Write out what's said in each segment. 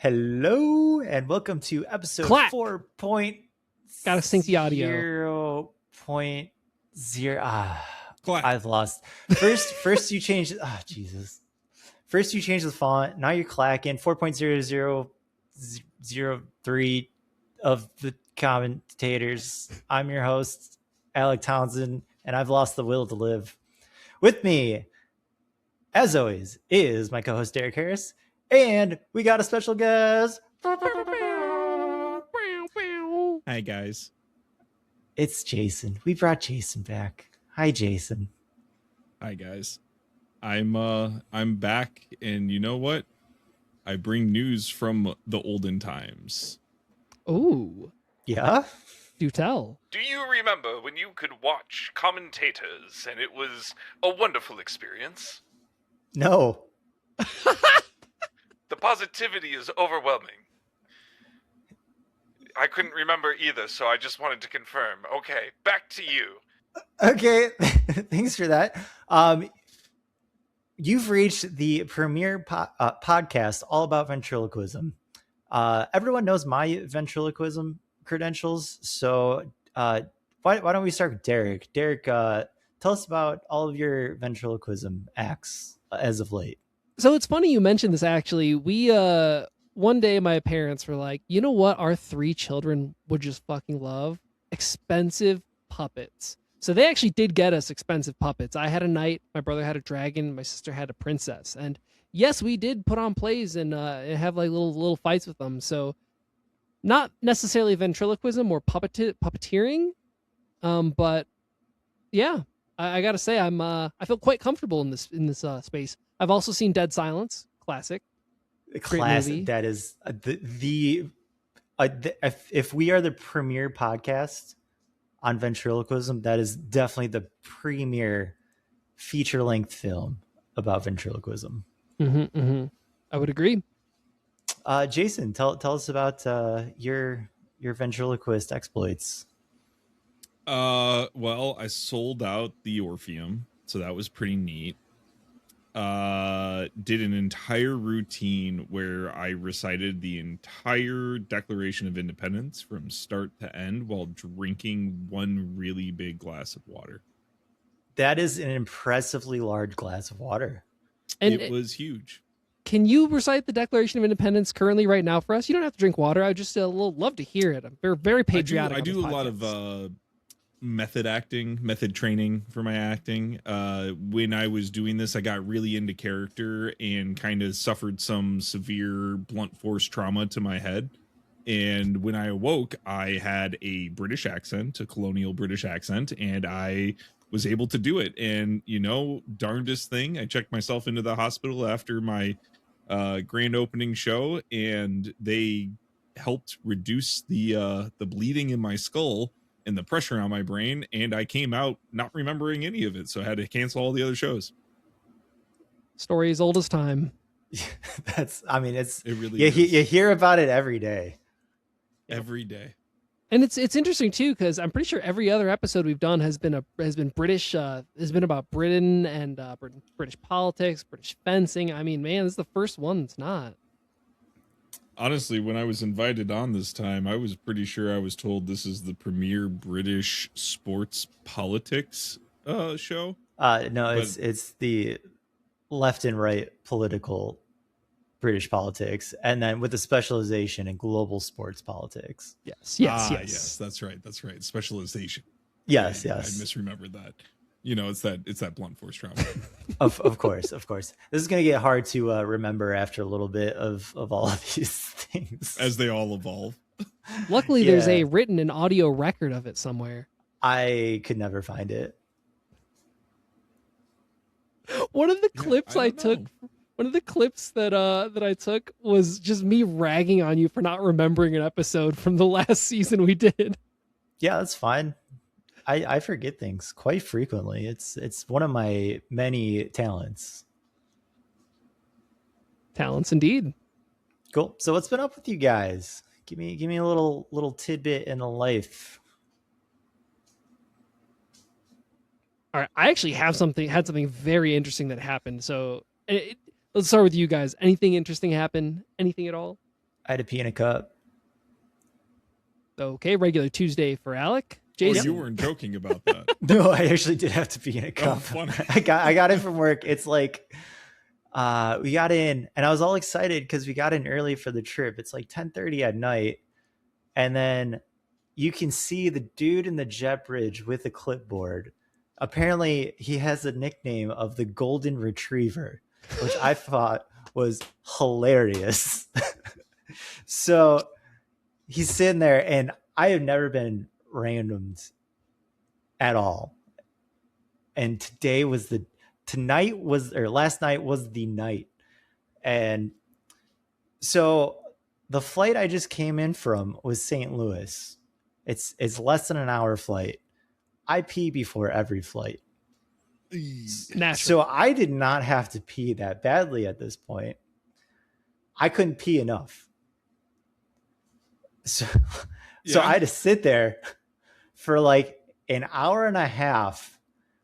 Hello and welcome to episode Clap. 4.0. Gotta sync the audio. 0.0. Clap. I've lost. First you changed. Jesus. First you changed the font. Now you're clacking. 4.0-0-003 of the Commentators. I'm your host, Alec Townsend, and I've lost the will to live. With me, as always, is my co-host Derek Harris. And we got a special guest. Hi, guys. It's Jason. We brought Jason back. Hi, Jason. Hi, guys. I'm back, and you know what? I bring news from the olden times. Ooh, Yeah? do tell. Do you remember when you could watch Commontators and it was a wonderful experience? No. The positivity is overwhelming. I couldn't remember either, so I just wanted to confirm. Okay, back to you. Okay. Thanks for that. You've reached the premier podcast all about ventriloquism. Everyone knows my ventriloquism credentials, so why don't we start with Derek? Derek, tell us about all of your ventriloquism acts as of late. So it's funny you mentioned this, actually. We, one day my parents were like, you know what our 3 children would just fucking love? Expensive puppets. So they actually did get us expensive puppets. I had a knight, my brother had a dragon, my sister had a princess. And yes, we did put on plays and have like little fights with them. So not necessarily ventriloquism or puppeteering, but yeah, I gotta say I feel quite comfortable in this space. I've also seen Dead Silence, classic. Classic. That is if we are the premier podcast on ventriloquism, that is definitely the premier feature-length film about ventriloquism. I would agree. Jason, tell us about your ventriloquist exploits. Well, I sold out the Orpheum, so that was pretty neat. Did an entire routine where I recited the entire Declaration of Independence from start to end while drinking one really big glass of water. That is an impressively large glass of water. And it was huge. Can you recite the Declaration of Independence currently right now for us? You don't have to drink water. I just love to hear it. I'm very patriotic. I do a lot of method training for my acting. When I was doing this, I got really into character and kind of suffered some severe blunt force trauma to my head. And when I awoke, I had a British accent, a colonial British accent, and I was able to do it. And, you know, darndest thing, I checked myself into the hospital after my grand opening show, and they helped reduce the bleeding in my skull and the pressure on my brain, and I came out not remembering any of it, so I had to cancel all the other shows. Story as old as time. It really is. You hear about it every day. Every day. And it's interesting too, because I'm pretty sure every other episode we've done has been British, has been about Britain and British politics, British fencing. I mean, man, this is the first one that's not. Honestly, when I was invited on this time, I was pretty sure I was told this is the premier British sports politics show. It's the left and right political British politics, and then with a specialization in global sports politics. Yes. That's right. Specialization. Yes. I misremembered that. You know, it's that blunt force trauma. of course. This is going to get hard to remember after a little bit of all of these things. As they all evolve. Luckily, there's a written and audio record of it somewhere. I could never find it. One of the clips I took, one of the clips that I took was just me ragging on you for not remembering an episode from the last season we did. Yeah, that's fine. I forget things quite frequently. It's one of my many talents. Talents indeed. Cool. So what's been up with you guys? Give me a little tidbit in the life. All right, I actually had something very interesting that happened. So let's start with you guys. Anything interesting happen? Anything at all? I had to pee in a cup. Okay, regular Tuesday for Alec. Oh, Jason. you weren't joking about that. No, I actually did have to pee in a cup. funny. I got in from work. It's like we got in and I was all excited because we got in early for the trip. It's like 10:30 at night. And then you can see the dude in the jet bridge with a clipboard. Apparently he has a nickname of the Golden Retriever, which I thought was hilarious. So he's sitting there and I have never been randomed at all. And last night was the night. And so the flight I just came in from was St. Louis. It's less than an hour flight. I pee before every flight. Naturally. So I did not have to pee that badly at this point. I couldn't pee enough. So I had to sit there for like an hour and a half.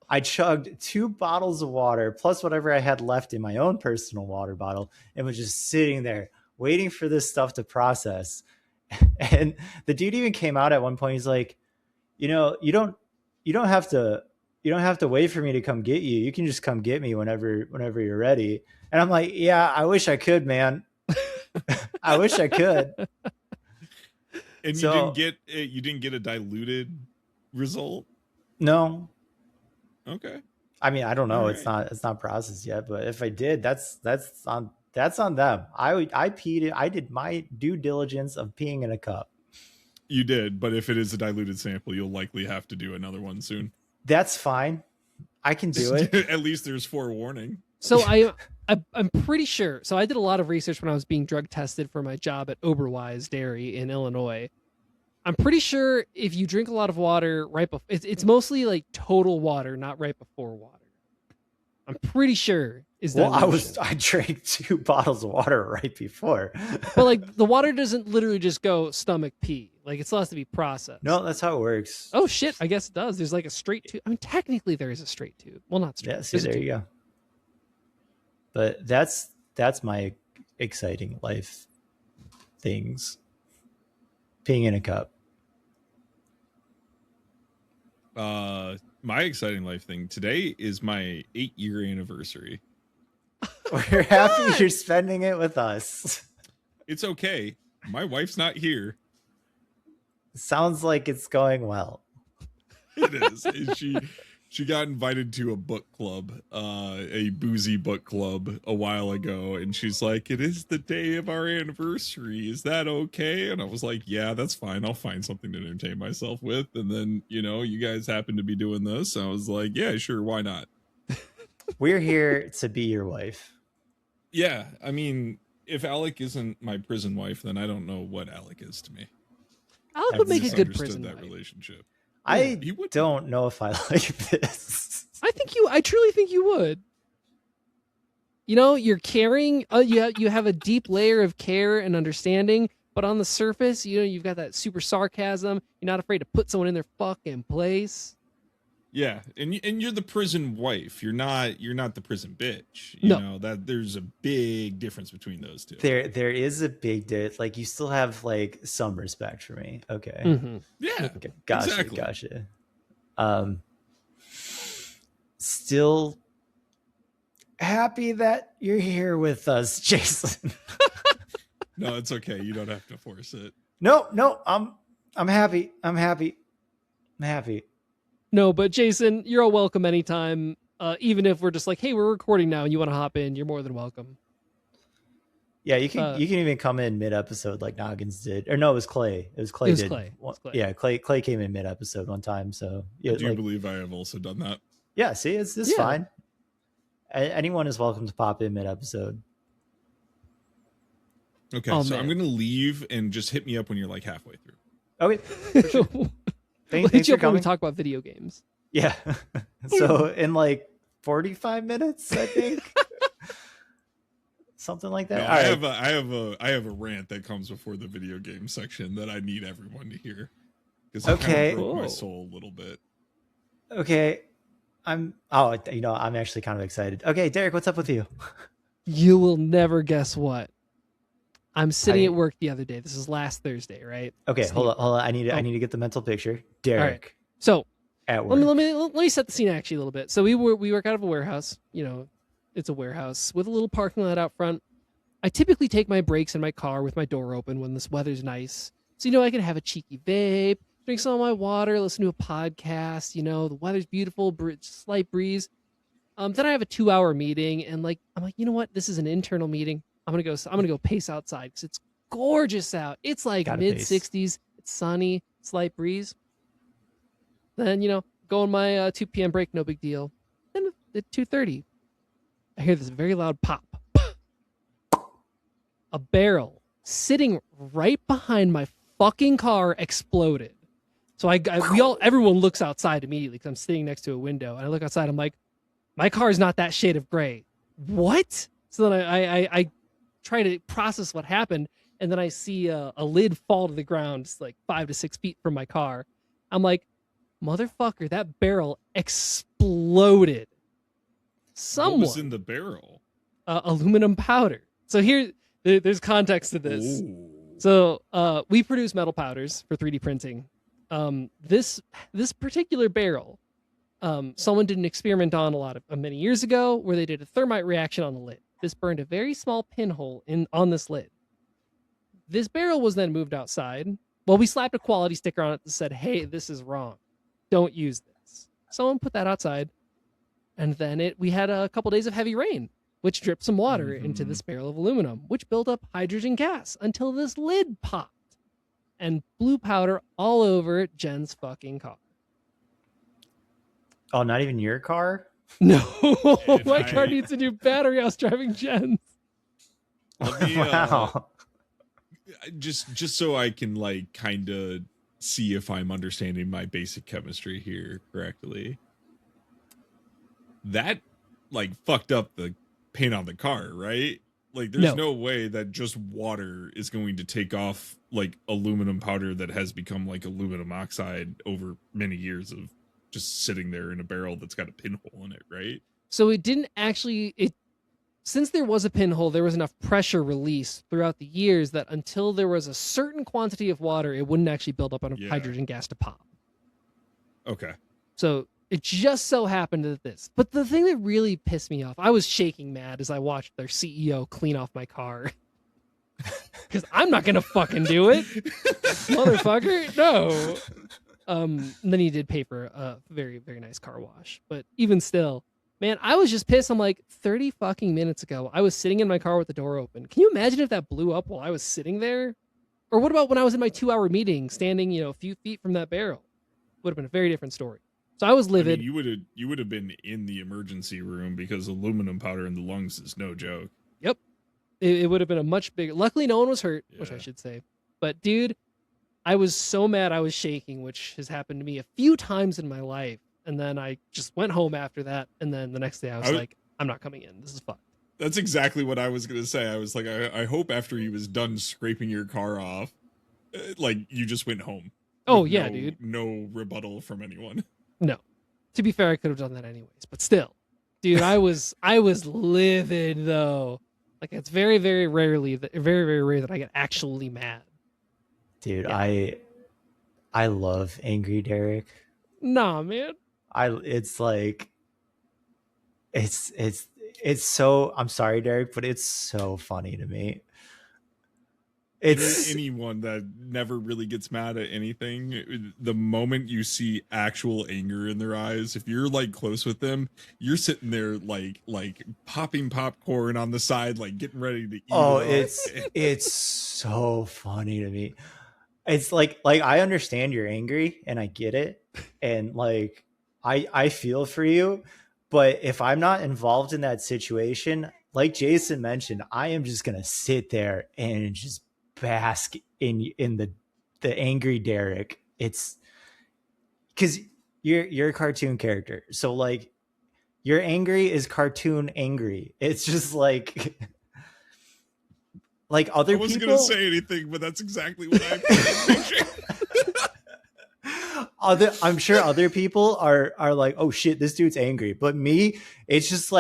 I chugged 2 bottles of water plus whatever I had left in my own personal water bottle and was just sitting there waiting for this stuff to process. And the dude even came out at one point. He's like, you don't have to wait for me to come get you. You can just come get me whenever you're ready. And I'm like, yeah, I wish I could, man. I wish I could. And So, you didn't get a diluted result? No. Okay. I mean, I don't know. All It's not processed yet, but if I did, that's on them. I peed. I did my due diligence of peeing in a cup. You did, but if it is a diluted sample, you'll likely have to do another one soon. That's fine. I can do it. At least there's forewarning. So I'm pretty sure. So I did a lot of research when I was being drug tested for my job at Oberwise Dairy in Illinois. I'm pretty sure if you drink a lot of water right before, it's mostly like total water, not right before water. I'm pretty sure is that. Well, I drank 2 bottles of water right before. But like the water doesn't literally just go stomach pee. Like it still has to be processed. No, that's how it works. Oh shit! I guess it does. There's like a straight tube. I mean, technically there is a straight tube. Well, not straight. Yeah, see, there you go. But that's my exciting life things. Peeing in a cup. My exciting life thing today is my 8-year anniversary. We're happy you're spending it with us. It's okay. My wife's not here. Sounds like it's going well. It is. And she got invited to a book club, a boozy book club a while ago, and she's like, "It is the day of our anniversary. Is that okay?" And I was like, "Yeah, that's fine. I'll find something to entertain myself with." And then, you guys happen to be doing this. I was like, "Yeah, sure, why not?" We're here to be your wife. Yeah, I mean, if Alec isn't my prison wife, then I don't know what Alec is to me. Alec would make a good prison that wife. relationship. I don't know if I like this. I truly think you would. You're caring. You have a deep layer of care and understanding, but on the surface, you've got that super sarcasm. You're not afraid to put someone in their fucking place. Yeah, and you're the prison wife. You're not the prison bitch. No. You know that there's a big difference between those two. There is a big difference. Like you still have like some respect for me. Okay. Mm-hmm. Yeah, okay. Gotcha. exactly. Gotcha. Still happy that you're here with us, Jason. No, it's okay. You don't have to force it. No, I'm happy. I'm happy. No, but Jason, you're all welcome anytime. Even if we're just like, hey, we're recording now and you want to hop in, you're more than welcome. Yeah, you can even come in mid-episode like Noggins did. Or no, it was Clay. It was Clay. Clay. Yeah, Clay came in mid-episode one time. So yeah, I do believe I have also done that. Yeah, see, it's fine. Anyone is welcome to pop in mid-episode. Okay, Oh, so man. I'm gonna leave and just hit me up when you're like halfway through. Okay. For sure. We'll hit you up when we talk about video games. Yeah. So in like 45 minutes, I think. Something like that. No, I have a rant that comes before the video game section that I need everyone to hear. Because it kind of broke my soul a little bit. Okay. I'm actually kind of excited. Okay, Derek, what's up with you? You will never guess what. I'm sitting at work the other day. This is last Thursday, right? Okay, hold on. I need to get the mental picture. Derek. Right. So at work. let me set the scene actually a little bit. So we work out of a warehouse. You know, it's a warehouse with a little parking lot out front. I typically take my breaks in my car with my door open when this weather's nice. So, you know, I can have a cheeky vape, drink some of my water, listen to a podcast. You know, the weather's beautiful, slight breeze. Then I have a 2-hour meeting, and I'm like, you know what? This is an internal meeting. I'm gonna go pace outside because it's gorgeous out. It's like mid 60s. It's sunny, slight breeze. Then, you know, go on my 2 p.m. break, no big deal. Then at 2:30, I hear this very loud pop. A barrel sitting right behind my fucking car exploded. So everyone looks outside immediately because I'm sitting next to a window, and I look outside. I'm like, my car is not that shade of gray. What? So then I try to process what happened, and then I see a lid fall to the ground, like 5 to 6 feet from my car. I'm like, motherfucker, that barrel exploded. Someone. What was in the barrel? Aluminum powder. So there's context to this. Ooh. So we produce metal powders for 3D printing. This particular barrel, someone did an experiment on many years ago where they did a thermite reaction on the lid. This burned a very small pinhole on this lid. This barrel was then moved outside. Well, we slapped a quality sticker on it that said, "Hey, this is wrong. Don't use this." Someone put that outside, and then we had a couple days of heavy rain, which dripped some water into this barrel of aluminum, which built up hydrogen gas until this lid popped and blew powder all over Jen's fucking car. Oh, not even your car? No, my car needs a new battery. I was driving Jen's. Wow. Just so I can kind of see if I'm understanding my basic chemistry here correctly. That fucked up the paint on the car, right? There's no way that just water is going to take off aluminum powder that has become aluminum oxide over many years of just sitting there in a barrel that's got a pinhole in it, right? So it didn't actually since there was a pinhole, there was enough pressure release throughout the years that until there was a certain quantity of water, it wouldn't actually build up enough hydrogen gas to pop. Okay. So it just so happened that this. But the thing that really pissed me off, I was shaking mad as I watched their CEO clean off my car. Because I'm not going to fucking do it. Motherfucker, no. And then he did pay for a very, very nice car wash. But even still, man, I was just pissed. I'm like, 30 fucking minutes ago, I was sitting in my car with the door open. Can you imagine if that blew up while I was sitting there? Or what about when I was in my 2-hour meeting, standing, a few feet from that barrel? Would have been a very different story. So I was livid. I mean, you would have been in the emergency room because aluminum powder in the lungs is no joke. Yep. It would have been a much bigger. Luckily, no one was hurt, which I should say. But dude, I was so mad I was shaking, which has happened to me a few times in my life. And then I just went home after that. And then the next day I was like, I'm not coming in. This is fucked. That's exactly what I was going to say. I was like, I hope after he was done scraping your car off, you just went home. Oh, yeah, dude. No rebuttal from anyone. No. To be fair, I could have done that anyways. But still, dude, I was livid, though. It's very, very rare that I get actually mad. Dude, yeah. I love Angry Derek. Nah, man. It's so, I'm sorry, Derek, but it's so funny to me. It's anyone that never really gets mad at anything. The moment you see actual anger in their eyes, if you're close with them, you're sitting there popping popcorn on the side, getting ready to eat. Oh, it's so funny to me. It's like I understand you're angry and I get it, and I feel for you, but if I'm not involved in that situation, like Jason mentioned, I am just gonna sit there and just bask in the angry Derek. It's because you're a cartoon character, so your angry is cartoon angry. It's just other I wasn't people. Gonna say anything, but that's exactly what I'm picturing. I'm sure other people are like, oh shit, this dude's angry. But me, it's just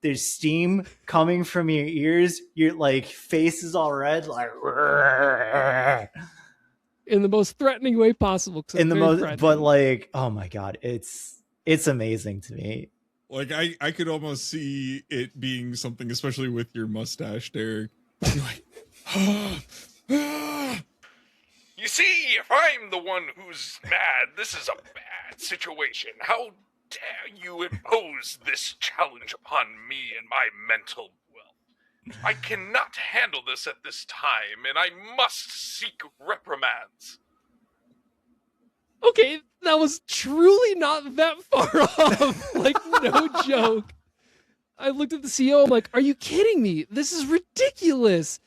there's steam coming from your ears. Your like face is all red, like in the most threatening way possible. in the most, but like, oh my god, it's amazing to me. Like I could almost see it being something, especially with your mustache, Derek. You're like, You see, if I'm the one who's mad, this is a bad situation. How dare you impose this challenge upon me and my mental wealth? I cannot handle this at this time, and I must seek reprimands. Okay, that was truly not that far off. Like, no joke. I looked at the CEO, I'm like, are you kidding me? This is ridiculous.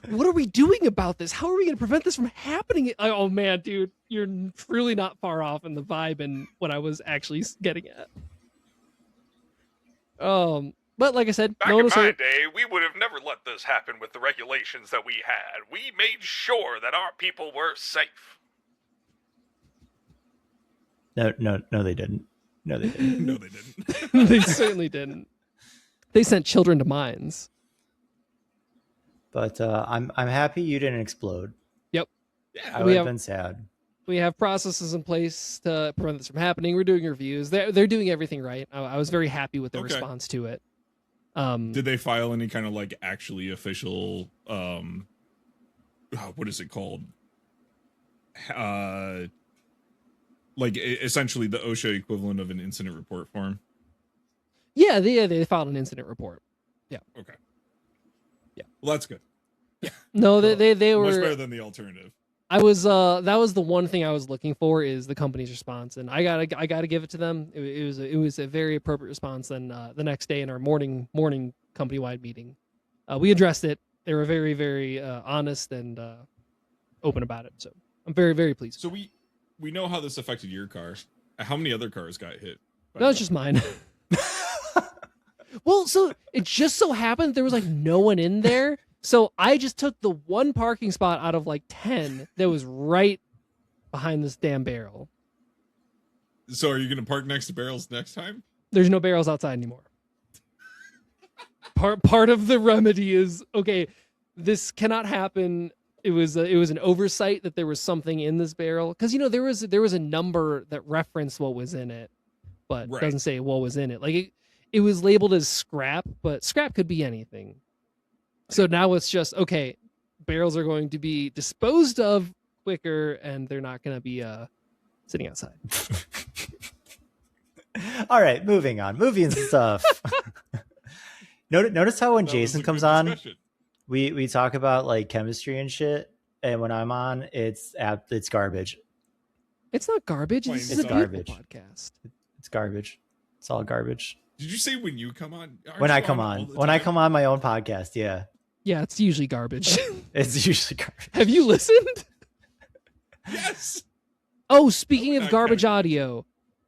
What are we doing about this? How are we going to prevent this from happening? Oh man, dude, you're truly not far off in the vibe and what I was actually getting at. But like I said, Back in my day, we would have never let this happen with the regulations that we had. We made sure that our people were safe. No, they didn't. No, they didn't. no, they didn't. They certainly didn't. They sent children to mines. But I'm happy you didn't explode. Yep. I would have been sad. We have processes in place to prevent this from happening. We're doing reviews. They're doing everything right. I was very happy with the response to it. Did they file any kind of like actually official what is it called? Like essentially the OSHA equivalent of an incident report form? Yeah, they filed an incident report. Yeah. Okay. Yeah. Well, that's good. Yeah. No, they were much better than the alternative. I was that was the one thing I was looking for is the company's response, and I gotta give it to them. It was a very appropriate response. Then the next day in our morning company wide meeting, we addressed it. They were very very honest and open about it. So I'm very very pleased. So we know how this affected your car. How many other cars got hit? No, it's just mine. Well, so it just so happened there was like no one in there. So I just took the one parking spot out of like 10 that was right behind this damn barrel. So are you going to park next to barrels next time? There's no barrels outside anymore. Part of the remedy is, okay, this cannot happen. It was an oversight that there was something in this barrel. Because, you know, there was a number that referenced what was in it, but doesn't say what was in it. Like it was labeled as scrap, but scrap could be anything. So now it's just, okay, barrels are going to be disposed of quicker and they're not going to be sitting outside. All right, moving on. Movie and stuff. Notice how when Jason comes on, we talk about like chemistry and shit, and when I'm on, it's garbage. It's not garbage. This is a garbage podcast. It's garbage. It's all garbage. Did you say when you come on? When I come on my own podcast, yeah. Yeah, it's usually garbage. It's usually garbage. Have you listened? Yes. Oh, speaking of garbage audio,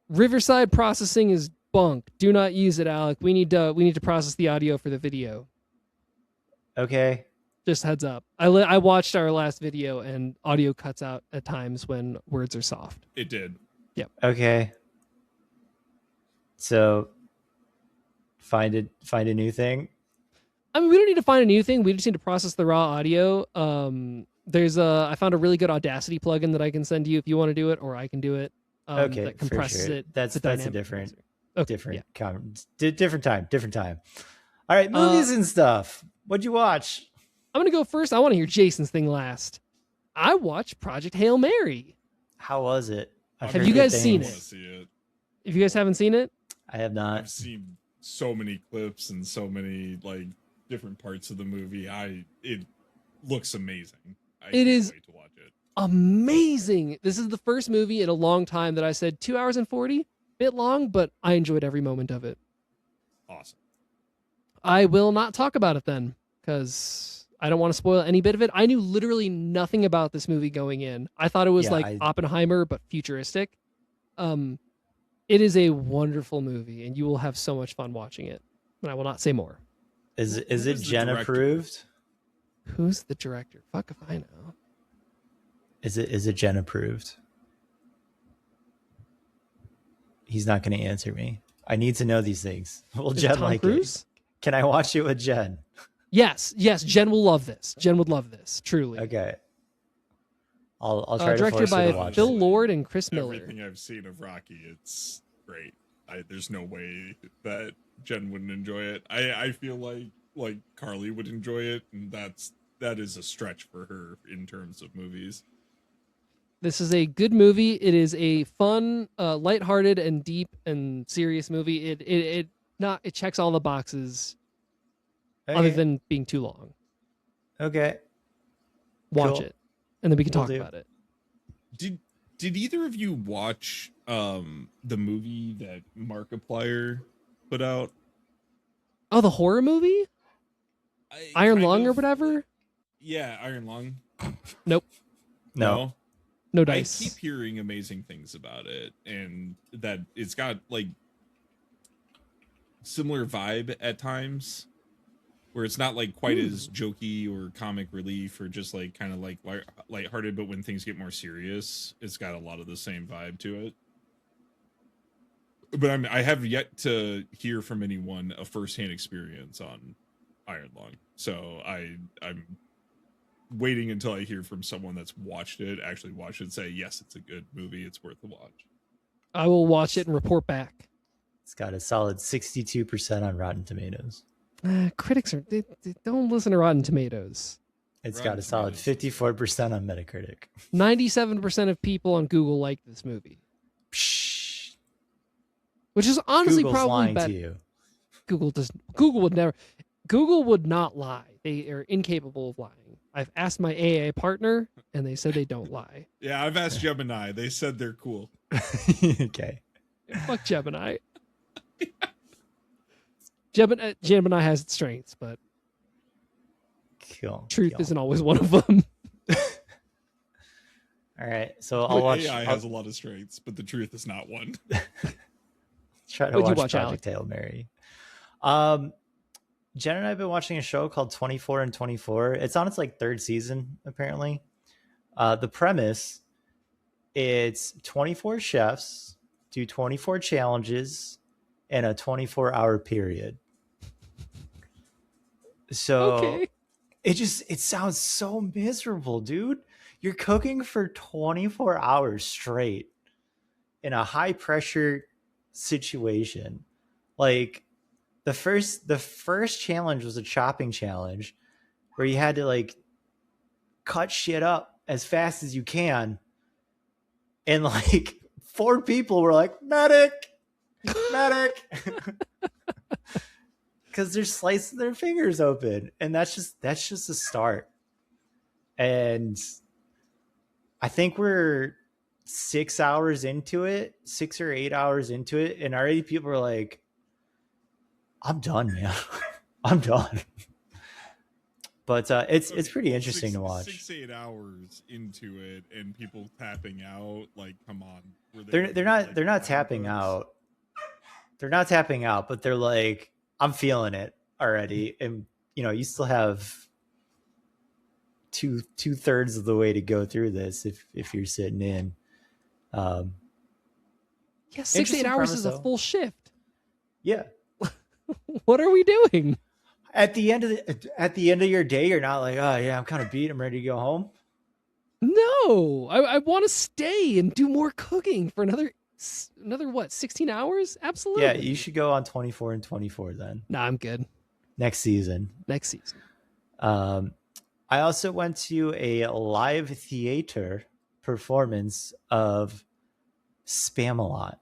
Riverside processing is bunk. Do not use it, Alec. We need to process the audio for the video. Okay. Just heads up. I watched our last video and audio cuts out at times when words are soft. It did. Yep. Okay. So find a new thing. I mean, we don't need to find a new thing. We just need to process the raw audio. I found a really good Audacity plugin that I can send you if you want to do it, or I can do it. Okay, that compresses sure. it. That's a different yeah. different time. All right, movies and stuff. What'd you watch? I'm gonna go first. I want to hear Jason's thing last. I watched Project Hail Mary. How was it? Have you guys seen it? See it? If you guys haven't seen it, I have not. I've seen so many clips and so many like different parts of the movie. It looks amazing. I can't wait to watch it. Amazing. This is the first movie in a long time that I said 2 hours and 40, bit long, but I enjoyed every moment of it. Awesome. I will not talk about it then because I don't want to spoil any bit of it. I knew literally nothing about this movie going in. I thought it was Oppenheimer, but futuristic. It is a wonderful movie, and you will have so much fun watching it. And I will not say more. Is it Jen approved? Who's the director? Fuck if I know. Is it Jen approved? He's not going to answer me. I need to know these things. Will Jen like Cruise? Can I watch it with Jen? Yes, Jen will love this. Jen would love this, truly. Okay. I'll try to Directed force her by to watch Phil it. Lord and Chris Miller. Everything I've seen of Rocky, it's great. There's no way that Jen wouldn't enjoy it. I feel like Carly would enjoy it, and that is a stretch for her in terms of movies. This is a good movie. It is a fun, lighthearted, and deep and serious movie. It checks all the boxes, other Okay. than being too long. Okay. Watch Cool. it, and then we can Will talk do. about it. Did either of you watch the movie that Markiplier put out? Oh, the horror movie, Iron Lung or whatever. Yeah, Iron Lung. Nope, No. no I dice. keep hearing amazing things about it, and that it's got like similar vibe at times, where it's not like quite as jokey or comic relief or just like kind of like lighthearted, but when things get more serious, it's got a lot of the same vibe to it. But I have yet to hear from anyone a firsthand experience on Iron Lung, so I'm waiting until I hear from someone that's actually watched it, say yes, it's a good movie, it's worth a watch. I will watch it and report back. It's got a solid 62% on Rotten Tomatoes. Critics they don't listen to Rotten Tomatoes. It's Rotten got a solid Tomatoes. 54% on Metacritic. 97% of people on Google like this movie, Psh, which is honestly Google's probably lying better. to you. Google would not lie. They are incapable of lying. I've asked my AA partner, and they said they don't lie. Yeah, I've asked Gemini. They said they're cool. Okay. Fuck Gemini. Gemini has its strengths, but Cool. truth Cool. isn't always one of them. All right. So I'll watch. AI has a lot of strengths, but the truth is not one. Try to What'd you watch watch, Alec? Project Hail Mary. Jen and I have been watching a show called 24 and 24. It's on its like third season, apparently. The premise, it's 24 chefs do 24 challenges in a 24-hour period. So Okay. it sounds so miserable, dude. You're cooking for 24 hours straight in a high pressure situation. Like the first challenge was a chopping challenge where you had to like cut shit up as fast as you can, and like 4 people were like medic because they're slicing their fingers open, and that's just a start. And I think we're 6 hours into it, 6 or 8 hours into it, and already people are like, I'm done, man. I'm done. But it's pretty interesting to watch. 6-8 hours into it, and people tapping out. Like, come on. They're not tapping out. They're not tapping out, but they're like, I'm feeling it already. And you still have two-thirds of the way to go through this if you're sitting in. Yeah, 6-8 Interesting hours premise, is a though. full shift. Yeah. What are we doing? At the end of your day, you're not like, oh yeah, I'm kind of beat. I'm ready to go home. No, I want to stay and do more cooking for another what, 16 hours? Absolutely. Yeah, you should go on 24 and 24 then. Nah, I'm good. Next season. Next season. I also went to a live theater performance of Spamalot,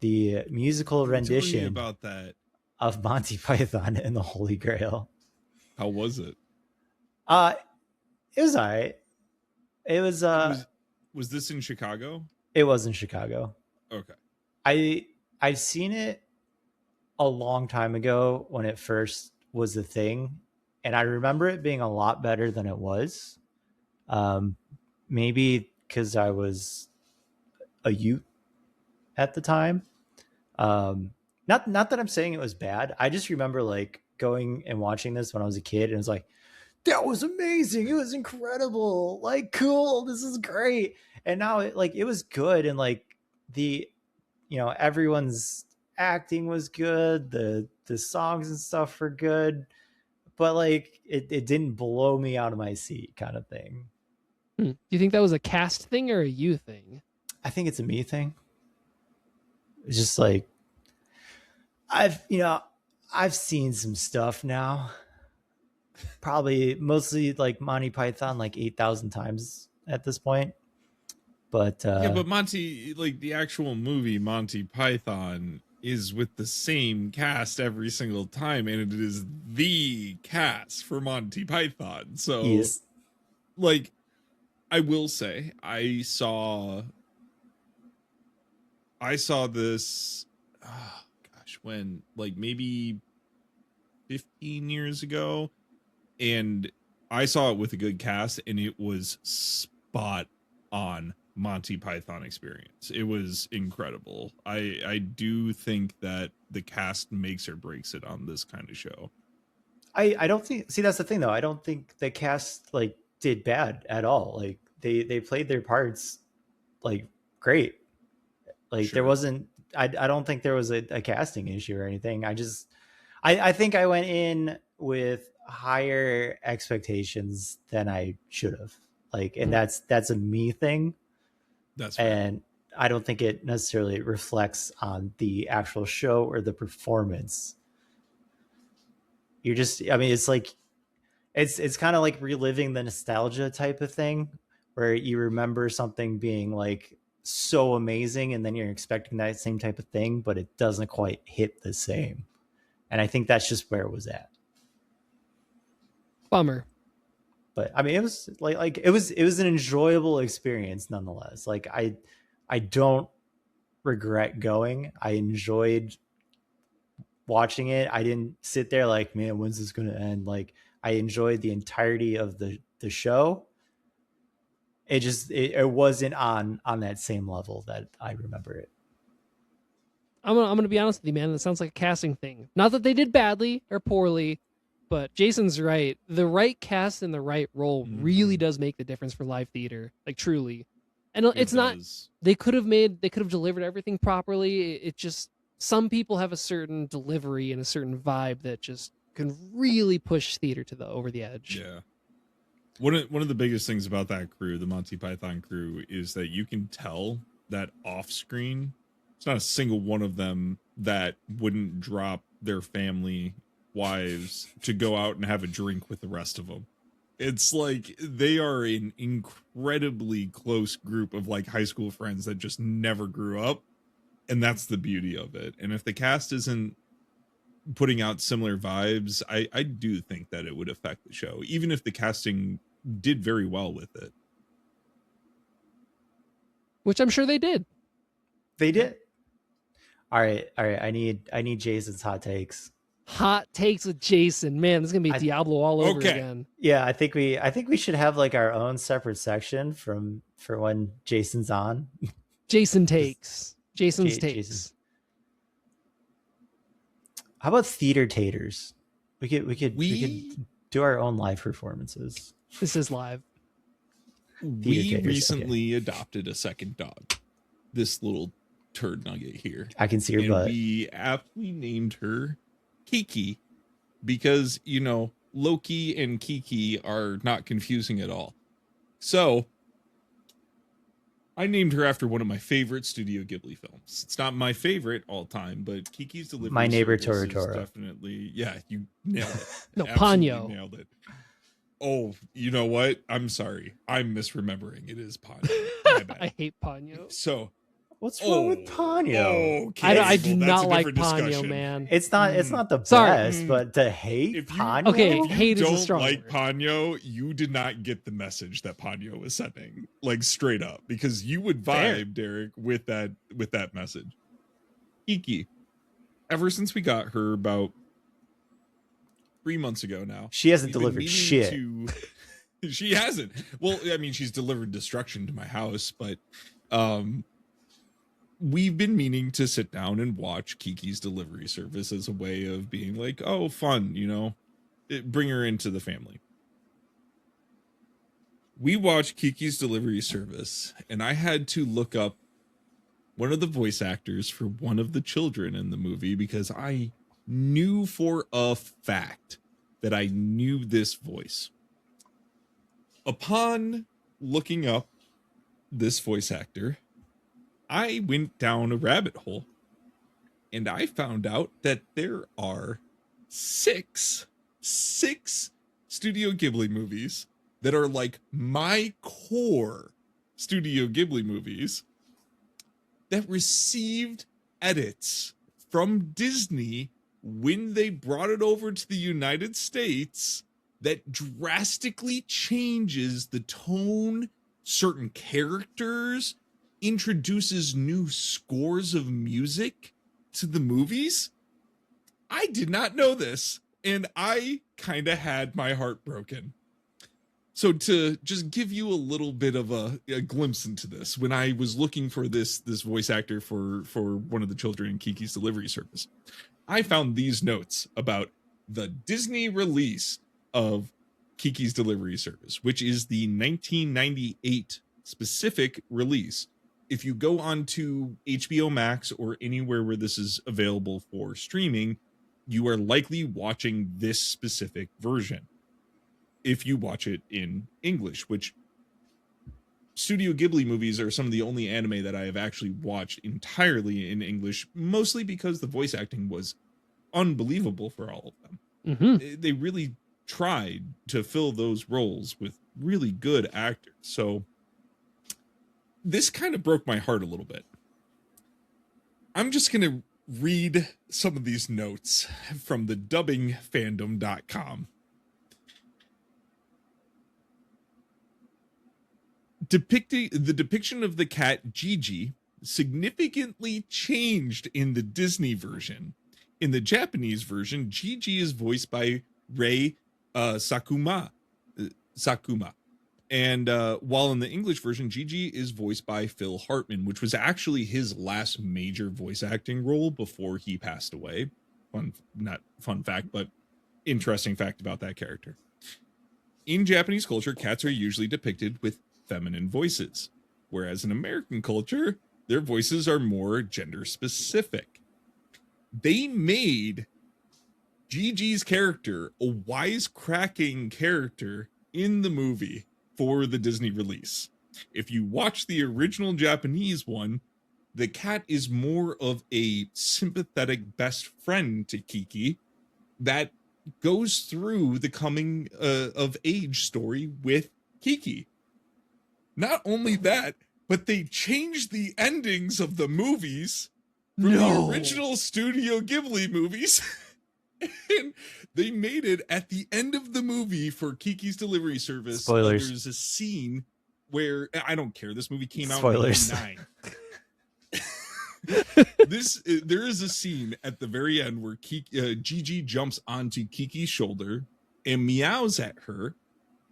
the musical rendition about that. of Monty Python and the Holy Grail. How was it? It was all right. It was Was this in Chicago? it was in Chicago. Okay. I've seen it a long time ago when it first was a thing, and I remember it being a lot better than it was. Maybe because I was a youth at the time. Not that I'm saying it was bad. I just remember like going and watching this when I was a kid, and it was like, that was amazing. It was incredible. Like, cool. This is great. And now it was good, and like everyone's acting was good. The the songs and stuff were good, but like it didn't blow me out of my seat kind of thing. Do you think that was a cast thing or a you thing? I think it's a me thing. It's just like I've seen some stuff now. Probably mostly like Monty Python like 8,000 times at this point. But but Monty, like the actual movie Monty Python is with the same cast every single time, and it is the cast for Monty Python. So yes. like I will say I saw this when like maybe 15 years ago, and I saw it with a good cast, and it was spot on Monty Python experience. It was incredible. I do think that the cast makes or breaks it on this kind of show. I don't think, see, that's the thing though. I don't think the cast like did bad at all. Like they played their parts like great. Like there wasn't, I don't think there was a casting issue or anything. I think I went in with higher expectations than I should have. Like, and that's a me thing. That's fair. And I don't think it necessarily reflects on the actual show or the performance. You're just, I mean, it's like, it's kind of like reliving the nostalgia type of thing where you remember something being like so amazing and then you're expecting that same type of thing, but it doesn't quite hit the same. And I think that's just where it was at. Bummer. But I mean, it was like it was an enjoyable experience nonetheless. Like I don't regret going. I enjoyed watching it. I didn't sit there like, man, when's this going to end? Like I enjoyed the entirety of the show. It just it wasn't on that same level that I remember it. I'm gonna be honest with you, man. That sounds like a casting thing. Not that they did badly or poorly, but Jason's right. The right cast and the right role really does make the difference for live theater. Like truly. And it's not, they could have delivered everything properly. It just, some people have a certain delivery and a certain vibe that just can really push theater to over the edge. Yeah. One of the biggest things about that crew, the Monty Python crew, is that you can tell that off screen, it's not a single one of them that wouldn't drop their family wives to go out and have a drink with the rest of them. It's like they are an incredibly close group of like high school friends that just never grew up, and that's the beauty of it. And if the cast isn't putting out similar vibes, I do think that it would affect the show, even if the casting did very well with it, which I'm sure they did. They did. All right. I need Jason's hot takes. Hot takes with Jason. Man, this is gonna be Diablo all over again. Yeah, I think we should have like our own separate section for when Jason's on. Jason takes. Jason's takes. Jason. How about theater taters? We could do our own live performances. This is live. We recently adopted a second dog. This little turd nugget here. I can see her butt. We aptly named her Kiki because, you know, Loki and Kiki are not confusing at all. So I named her after one of my favorite Studio Ghibli films. It's not my favorite all time, but Kiki's Delivery My Neighbor Service Totoro. is definitely, yeah, you nailed it. No, Absolutely Ponyo. Nailed it. Oh, you know what? I'm sorry. I'm misremembering. It is Ponyo. My bad. I hate Ponyo. So what's wrong with Ponyo? Okay. I do Well, not like discussion. Ponyo, man. It's not the Sorry. best, but to hate Ponyo. Okay, If you hate is a don't strong like word. Ponyo, you did not get the message that Ponyo was sending, like straight up, because you would vibe, Derek, with that message. Kiki, ever since we got her about 3 months ago now, She hasn't we've been delivered meaning shit. She hasn't. Well, I mean, she's delivered destruction to my house, but we've been meaning to sit down and watch Kiki's Delivery Service as a way of being like, oh, fun, you know, bring her into the family. We watched Kiki's Delivery Service, and I had to look up one of the voice actors for one of the children in the movie because I knew for a fact that I knew this voice. Upon looking up this voice actor, I went down a rabbit hole and I found out that there are six Studio Ghibli movies that are like my core Studio Ghibli movies that received edits from Disney when they brought it over to the United States that drastically changes the tone, certain characters, introduces new scores of music to the movies. I did not know this, and I kind of had my heart broken. So to just give you a little bit of a glimpse into this, when I was looking for this voice actor for one of the children in Kiki's Delivery Service, I found these notes about the Disney release of Kiki's Delivery Service, which is the 1998 specific release. If you go onto HBO Max or anywhere where this is available for streaming, you are likely watching this specific version. If you watch it in English, which Studio Ghibli movies are some of the only anime that I have actually watched entirely in English, mostly because the voice acting was unbelievable for all of them. Mm-hmm. They really tried to fill those roles with really good actors. So this kind of broke my heart a little bit. I'm just going to read some of these notes from the dubbingfandom.com. The depiction of the cat Gigi significantly changed in the Disney version. In the Japanese version, Gigi is voiced by Rei Sakuma. And while in the English version, Gigi is voiced by Phil Hartman, which was actually his last major voice acting role before he passed away. Not fun fact, but interesting fact about that character. In Japanese culture, cats are usually depicted with feminine voices, whereas in American culture, their voices are more gender specific. They made Gigi's character a wisecracking character in the movie for the Disney release. If you watch the original Japanese one, the cat is more of a sympathetic best friend to Kiki that goes through the coming of age story with Kiki. Not only that, but they changed the endings of the movies from the original Studio Ghibli movies. And they made it at the end of the movie for Kiki's Delivery Service. Spoilers. There's a scene where, I don't care, this movie came out Spoilers. in 99. There is a scene at the very end where Gigi jumps onto Kiki's shoulder and meows at her,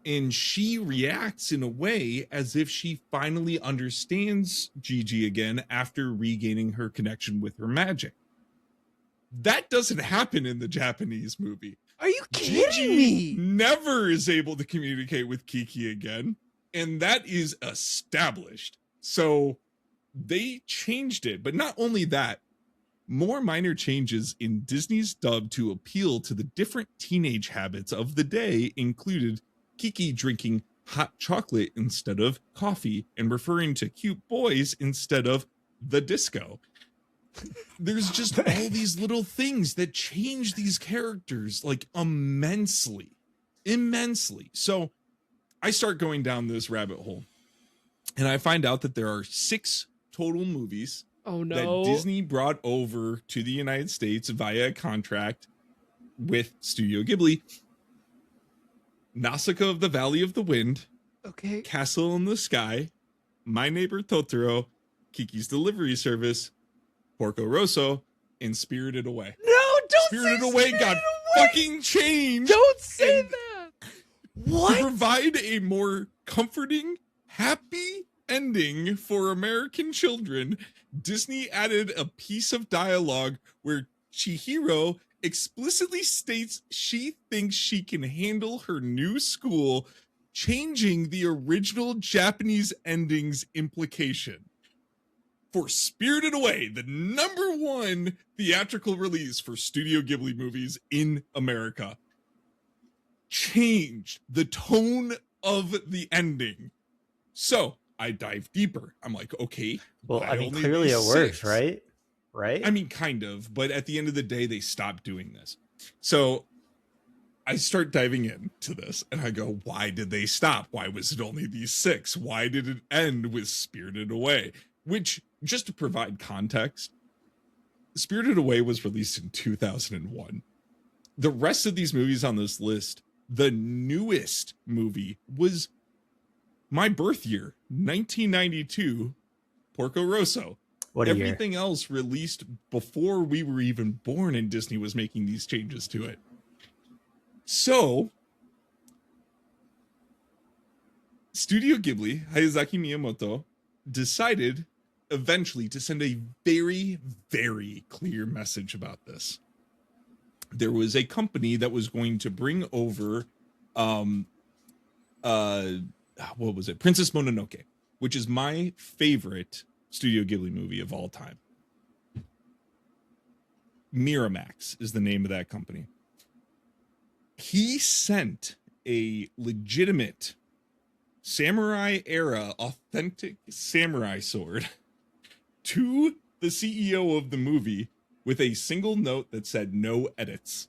and she reacts in a way as if she finally understands Gigi again after regaining her connection with her magic. That doesn't happen in the Japanese movie. Are you kidding me? Never is able to communicate with Kiki again, and that is established. So they changed it, but not only that, more minor changes in Disney's dub to appeal to the different teenage habits of the day included Kiki drinking hot chocolate instead of coffee and referring to cute boys instead of the disco. There's just all these little things that change these characters like immensely. So I start going down this rabbit hole and I find out that there are 6 total movies that Disney brought over to the United States via a contract with Studio Ghibli. Nausicaa of the Valley of the Wind, Okay. Castle in the Sky, My Neighbor Totoro, Kiki's Delivery Service, Porco Rosso, and Spirited Away. No, don't Spirited say Away Spirited got Away! fucking changed. Don't say And that. to What? provide a more comforting, happy ending for American children, Disney added a piece of dialogue where Chihiro explicitly states she thinks she can handle her new school, changing the original Japanese ending's implication. for Spirited Away, the #1 theatrical release for Studio Ghibli movies in America, changed the tone of the ending. So I dive deeper. I'm like, okay. Well, I mean, clearly it works, right? Right? I mean, kind of, but at the end of the day, they stopped doing this. So I start diving into this and I go, why did they stop? Why was it only these 6? Why did it end with Spirited Away? Which, just to provide context, Spirited Away was released in 2001. The rest of these movies on this list, the newest movie was my birth year, 1992, Porco Rosso. What a year. Everything else released before we were even born, and Disney was making these changes to it. So, Studio Ghibli, Hayazaki Miyamoto, decided eventually to send a very, very clear message about this. There was a company that was going to bring over, what was it? Princess Mononoke, which is my favorite Studio Ghibli movie of all time. Miramax is the name of that company. He sent a legitimate samurai era, authentic samurai sword to the CEO of the movie with a single note that said no edits.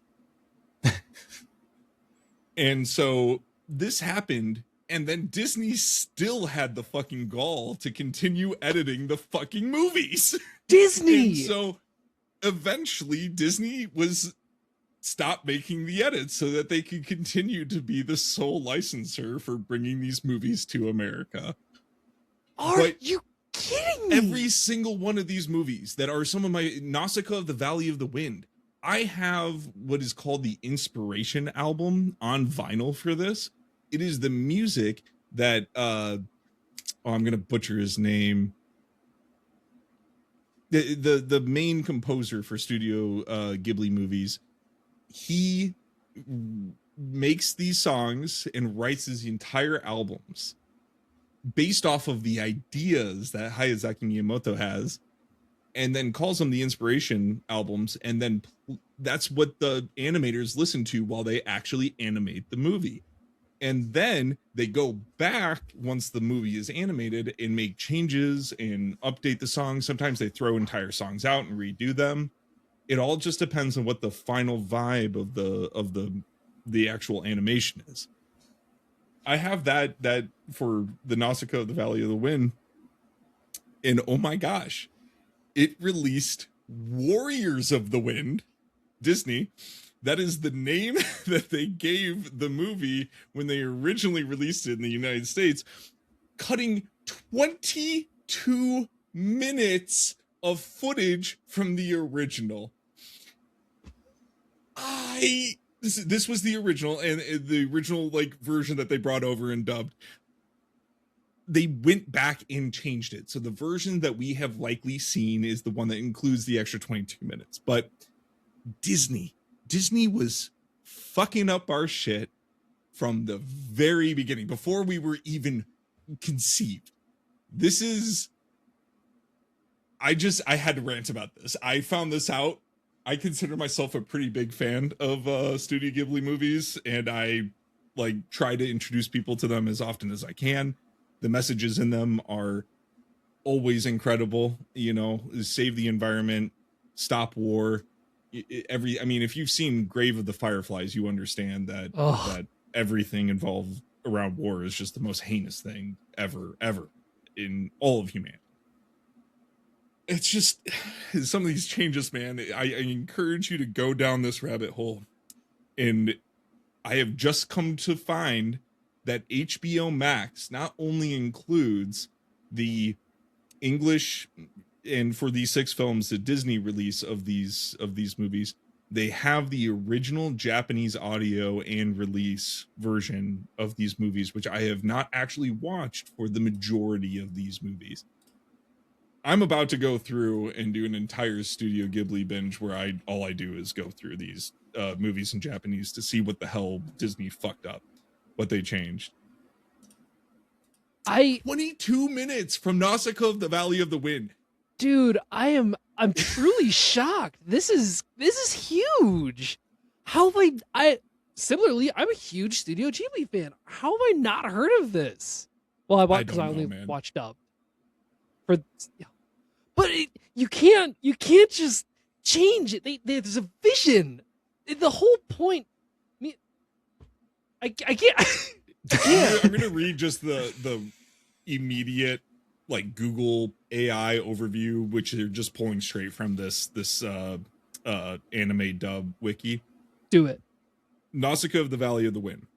And so this happened, and then Disney still had the fucking gall to continue editing the fucking movies. Disney! And so eventually Disney was stopped making the edits so that they could continue to be the sole licensor for bringing these movies to America. Are you kidding me? Every single one of these movies that are some of my Nausicaa of the Valley of the Wind, I have what is called the Inspiration album on vinyl for this. It is the music that I'm gonna butcher his name. The main composer for Studio Ghibli movies, he makes these songs and writes his entire albums based off of the ideas that Hayazaki Miyamoto has, and then calls them the Inspiration albums, and then that's what the animators listen to while they actually animate the movie. And then they go back once the movie is animated and make changes and update the songs. Sometimes they throw entire songs out and redo them. It all just depends on what the final vibe of the actual animation is. I have that for the Nausicaa of the Valley of the Wind, and oh my gosh, it released Warriors of the Wind, Disney. That is the name that they gave the movie when they originally released it in the United States, cutting 22 minutes of footage from the original. This was the original, and the original like version that they brought over and dubbed. They went back and changed it. So the version that we have likely seen is the one that includes the extra 22 minutes. But Disney was fucking up our shit from the very beginning, before we were even conceived. This is, I had to rant about this. I found this out. I consider myself a pretty big fan of Studio Ghibli movies, and I like try to introduce people to them as often as I can. The messages in them are always incredible. You know, save the environment, stop war. If you've seen Grave of the Fireflies, you understand that that everything involved around war is just the most heinous thing ever in all of humanity. It's just some of these changes, man. I encourage you to go down this rabbit hole. And I have just come to find that HBO Max not only includes the English, and for these 6 films, the Disney release of these movies, they have the original Japanese audio and release version of these movies, which I have not actually watched for the majority of these movies. I'm about to go through and do an entire Studio Ghibli binge where all I do is go through these movies in Japanese to see what the hell Disney fucked up, what they changed. 22 minutes from Nausicaa of the Valley of the Wind. Dude, I'm truly shocked. This is huge. How have I similarly, I'm a huge Studio Ghibli fan. How have I not heard of this? Well, I watched because I only watched up. But you can't just change it. There's a vision. The whole point. I can't. I'm gonna read just the immediate like Google AI overview, which they're just pulling straight from this anime dub wiki. Do it. Nausicaa of the Valley of the Wind.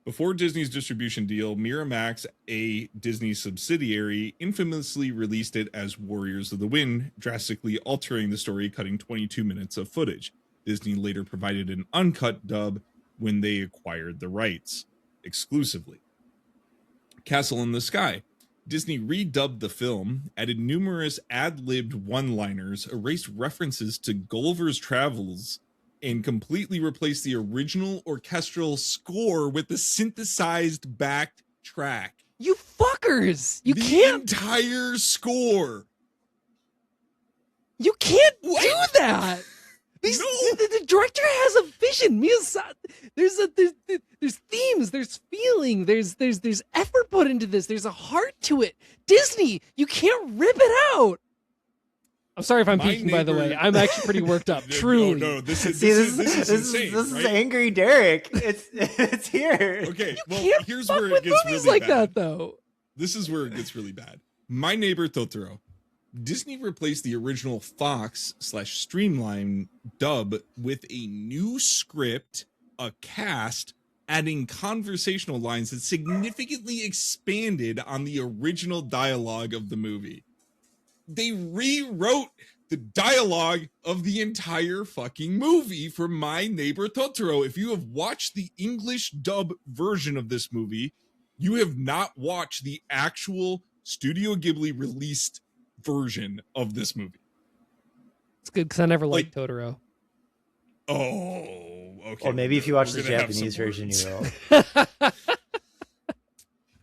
Before Disney's distribution deal, Miramax, a Disney subsidiary, infamously released it as Warriors of the Wind, drastically altering the story, cutting 22 minutes of footage. Disney later provided an uncut dub when they acquired the rights exclusively. Castle in the Sky. Disney redubbed the film, added numerous ad-libbed one-liners, erased references to Gulliver's Travels, and completely replaced the original orchestral score with the synthesized backed track. You fuckers! The entire score. You can't do that. The director has a vision. There's themes, there's feeling, there's effort put into this. There's a heart to it. Disney, you can't rip it out. I'm sorry if I'm peeking, by the way. I'm actually pretty worked up. Truly. No, this is insane. This right? is angry Derek. It's here. Okay, well, can't here's fuck where with it gets movies really like bad. that, though. This is where it gets really bad. My Neighbor Totoro. Disney replaced the original Fox/Streamline dub with a new script, a cast, adding conversational lines that significantly expanded on the original dialogue of the movie. They rewrote the dialogue of the entire fucking movie for My Neighbor Totoro. If you have watched the English dub version of this movie, you have not watched the actual Studio Ghibli released version of this movie. It's good because I never liked Totoro. Oh, okay. Or maybe if you watch the Japanese version, you will.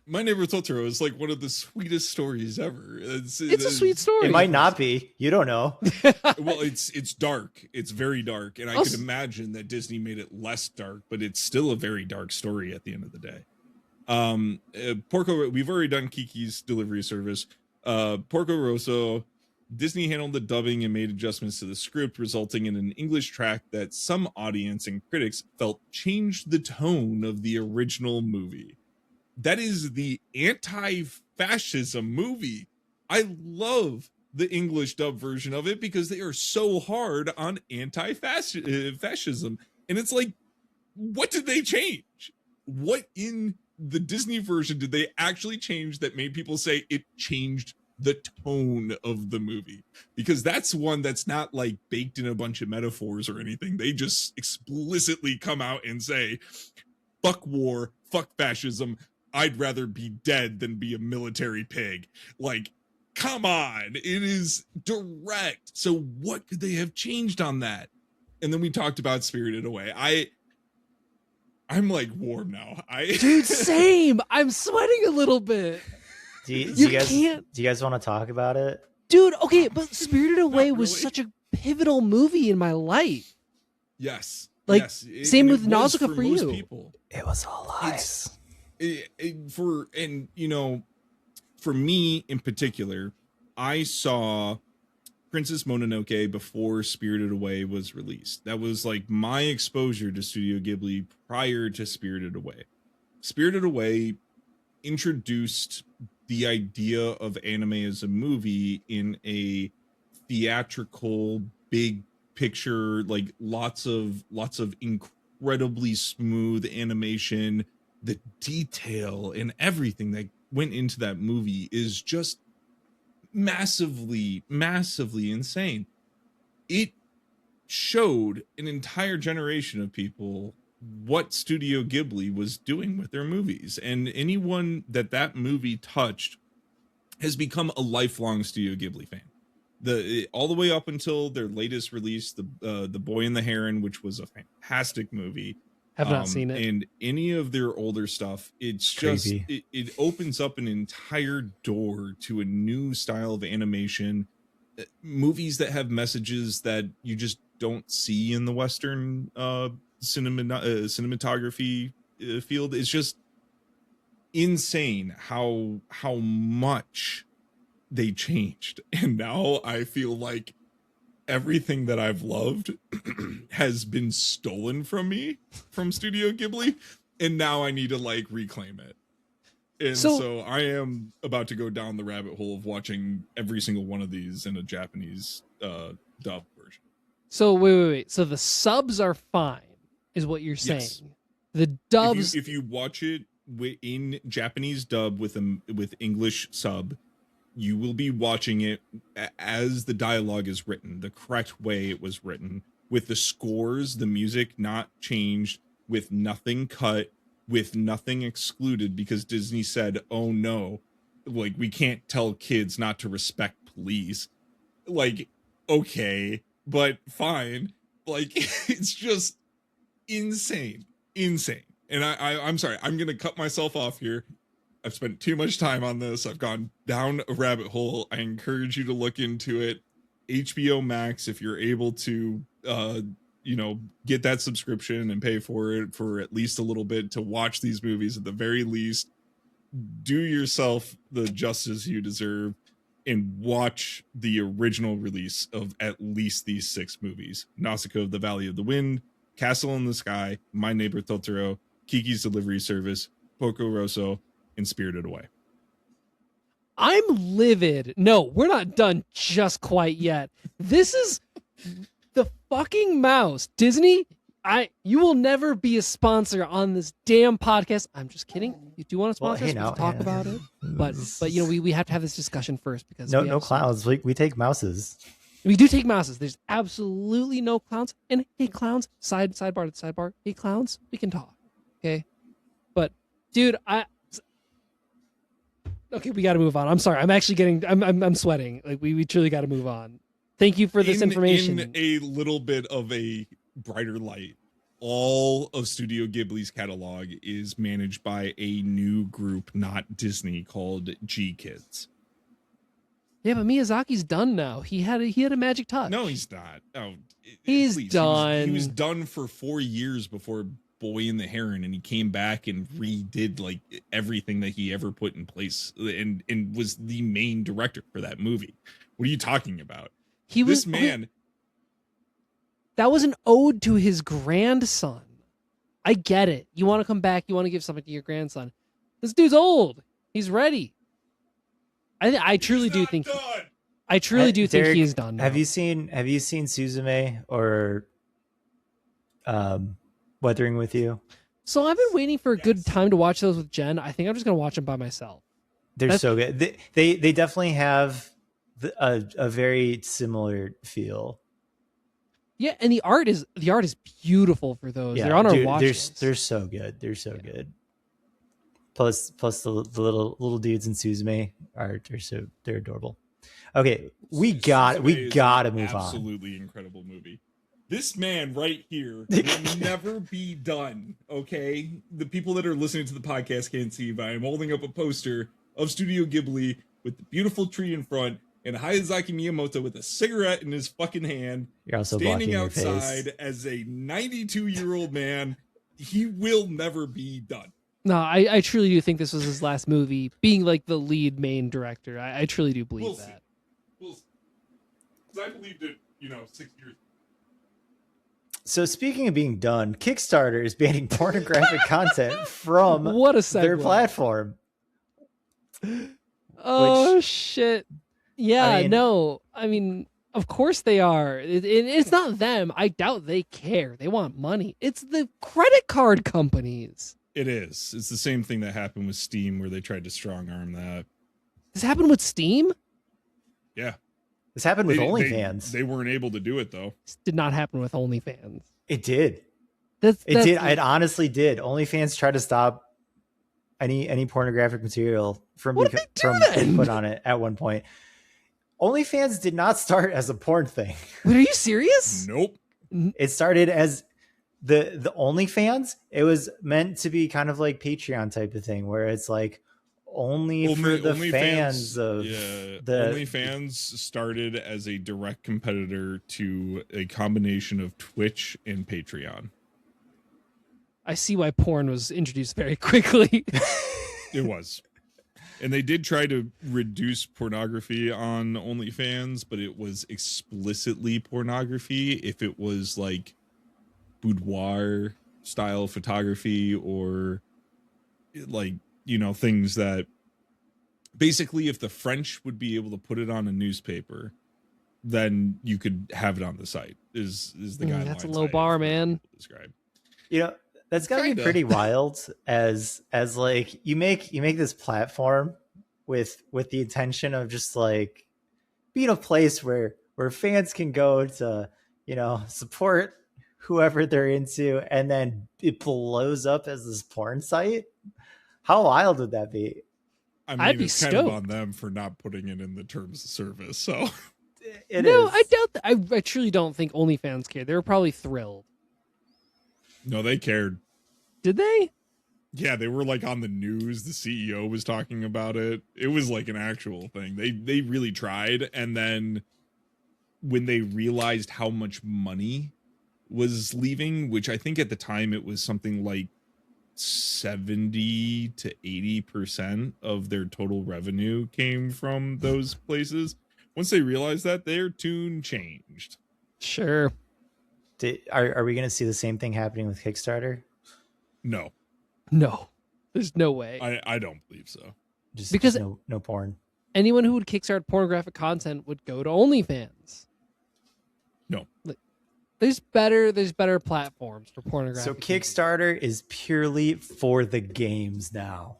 My Neighbor Totoro is like one of the sweetest stories ever. It's a sweet story. It might not be. You don't know. Well, it's dark. It's very dark, and I could imagine that Disney made it less dark, but it's still a very dark story at the end of the day. Porco, we've already done Kiki's delivery service. Porco Rosso, Disney handled the dubbing and made adjustments to the script, resulting in an English track that some audience and critics felt changed the tone of the original movie. That is the anti-fascism movie. I love the English dub version of it because they are so hard on anti-fascism. And it's like, what did they change? What in the Disney version did they actually change that made people say it changed the tone of the movie? Because that's one that's not like baked in a bunch of metaphors or anything. They just explicitly come out and say, fuck war, fuck fascism. I'd rather be dead than be a military pig. Like, come on. It is direct. So what could they have changed on that? And then we talked about Spirited Away. I'm like warm now. Dude, same. I'm sweating a little bit. Do you guys want to talk about it? Dude, okay, but Spirited Away was such a pivotal movie in my life. Yes. Like, yes. Same with Nausicaa for for most you. People. It was all lies. For me in particular, I saw Princess Mononoke before Spirited Away was released. That was like my exposure to Studio Ghibli prior to Spirited Away. Spirited Away introduced the idea of anime as a movie in a theatrical, big picture, like lots of incredibly smooth animation. The detail and everything that went into that movie is just massively insane. It showed an entire generation of people what Studio Ghibli was doing with their movies, and anyone that movie touched has become a lifelong Studio Ghibli fan. All the way up until their latest release, the Boy and the Heron, which was a fantastic movie. Have not seen it. And any of their older stuff, it's just it opens up an entire door to a new style of animation movies that have messages that you just don't see in the Western cinematography field. It's just insane how much they changed, and now I feel like everything that I've loved has been stolen from me from Studio Ghibli, and now I need to like reclaim it. And so I am about to go down the rabbit hole of watching every single one of these in a Japanese dub version. So wait. So the subs are fine, is what you're saying? Yes. The dubs. If you watch it in Japanese dub with English sub, you will be watching it as the dialogue is written, the correct way it was written, with the scores, the music not changed, with nothing cut, with nothing excluded, because Disney said, oh no, like, we can't tell kids not to respect police. Like, okay, but fine. Like, it's just insane. And I'm sorry, I'm going to cut myself off here. I've spent too much time on this. I've gone down a rabbit hole. I encourage you to look into it. HBO Max, if you're able to, get that subscription and pay for it for at least a little bit to watch these movies at the very least. Do yourself the justice you deserve and watch the original release of at least these 6 movies. Nausicaa of the Valley of the Wind, Castle in the Sky, My Neighbor Totoro, Kiki's Delivery Service, Porco Rosso, and Spirited Away. I'm livid. No, we're not done just quite yet. This is the fucking mouse. Disney, you will never be a sponsor on this damn podcast. I'm just kidding. You do want to sponsor us? We can talk about it. But we have to have this discussion first because no clowns. We take mouses. We do take mouses. There's absolutely no clowns. And hey, clowns, sidebar to sidebar. Hey, clowns, we can talk. Okay. But dude, okay, we got to move on. I'm sorry. I'm actually I'm sweating. Like we truly got to move on. Thank you for this information. In a little bit of a brighter light, all of Studio Ghibli's catalog is managed by a new group, not Disney, called G Kids. Yeah, but Miyazaki's done now. He had a magic touch. No, he's not. Oh, he's please. done. He was done for 4 years before Boy and the Heron, and he came back and redid like everything that he ever put in place, and was the main director for that movie. What are you talking about? That was an ode to his grandson. I get it. You want to come back. You want to give something to your grandson. This dude's old. He's ready. I truly do think. I truly do think Derek, he is done now. Have you seen Suzume or Weathering with You? So I've been waiting for a good time to watch those with Jen. I think I'm just gonna watch them by myself. They're so good. They definitely have a very similar feel. Yeah, and the art is beautiful for those. Yeah, they're on our watch list. They're so good. They're so good. Plus the little dudes in Suzume they're adorable. Okay, we got to move on. Absolutely incredible movie. This man right here will never be done. Okay, the people that are listening to the podcast can't see, but I'm holding up a poster of Studio Ghibli with the beautiful tree in front and Hayazaki Miyamoto with a cigarette in his fucking hand. You're also standing outside your face. As a 92-year-old man. He will never be done. No, I truly do think this was his last movie, being like the lead main director. I truly do believe that. We'll see. Because I believed it, 6 years. So speaking of being done, Kickstarter is banning pornographic content from their platform. Oh, shit. Yeah, I mean, of course they are. It's not them. I doubt they care. They want money. It's the credit card companies. It is. It's the same thing that happened with Steam where they tried to strong arm that. This happened with Steam? Yeah. This happened with OnlyFans. They weren't able to do it, though. This did not happen with OnlyFans. It did. It did. It honestly did. OnlyFans tried to stop any pornographic material from being put on it at one point. OnlyFans did not start as a porn thing. Wait, are you serious? Nope. It started as the OnlyFans. It was meant to be kind of like Patreon type of thing, where it's like only for the fans of the the OnlyFans started as a direct competitor to a combination of Twitch and Patreon. I see why porn was introduced very quickly. It was. And they did try to reduce pornography on OnlyFans, but it was explicitly pornography if it was like boudoir style photography or like, you know, things that basically if the French would be able to put it on a newspaper, then you could have it on the site is the guidelines. That's a low bar, man. Describe. You know, that's gotta be pretty wild as like you make this platform with the intention of just like being a place where fans can go to, you know, support whoever they're into, and then it blows up as this porn site. How wild would that be? I mean, I'd be it's kind stoked. of on them for not putting it in the terms of service. So No, I doubt that. I truly don't think OnlyFans cared. They were probably thrilled. no, they cared. Did they? Yeah, they were like on the news. The CEO was talking about it. It was like an actual thing. They really tried. And then when they realized how much money was leaving, which I think at the time it was something like 70 to 80% of their total revenue came from those places. Once they realized that, their tune changed. Sure. Are we going to see the same thing happening with Kickstarter? No, There's no way. I don't believe so. Because no porn. Anyone who would kickstart pornographic content would go to OnlyFans. No. There's better platforms for pornographic. So Kickstarter is purely for the games now.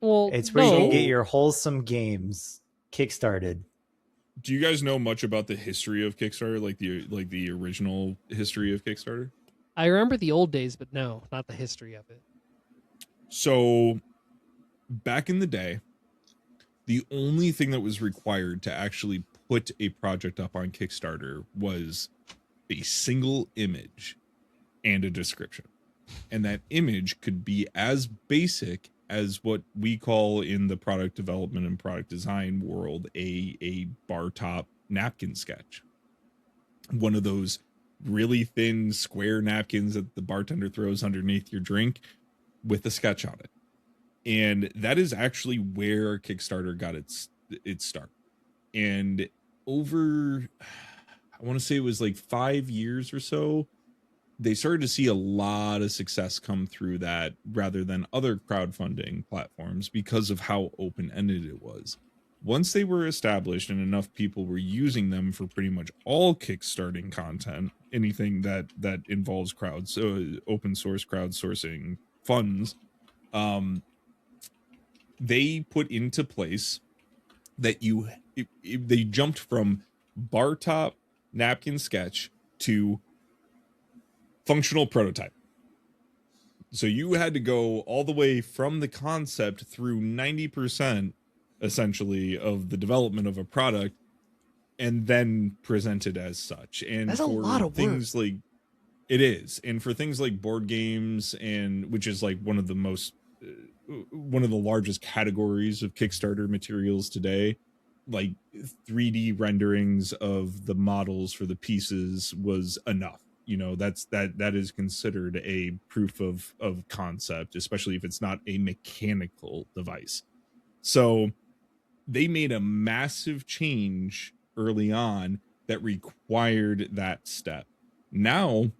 Well, It's where you can get your wholesome games kickstarted. Do you guys know much about the history of Kickstarter, like the original history of Kickstarter? I remember the old days, but no, not the history of it. So back in the day, the only thing that was required to actually put a project up on Kickstarter was a single image and a description. And that image could be as basic as what we call in the product development and product design world a bar top napkin sketch. One of those really thin square napkins that the bartender throws underneath your drink with a sketch on it. And that is actually where Kickstarter got its start. And over, I want to say it was like 5 years or so, they started to see a lot of success come through that rather than other crowdfunding platforms because of how open-ended it was. Once they were established and enough people were using them for pretty much all kickstarting content, anything that involves open source crowdsourcing funds, they put into place that they jumped from bar top napkin sketch to functional prototype. So you had to go all the way from the concept through 90% essentially of the development of a product and then present it as such. And that's a lot of things work. like it is. And for things like board games, and which is like one of the largest categories of Kickstarter materials today, like 3D renderings of the models for the pieces was enough. You know, that is considered a proof of concept, especially if it's not a mechanical device. So they made a massive change early on that required that step. Now,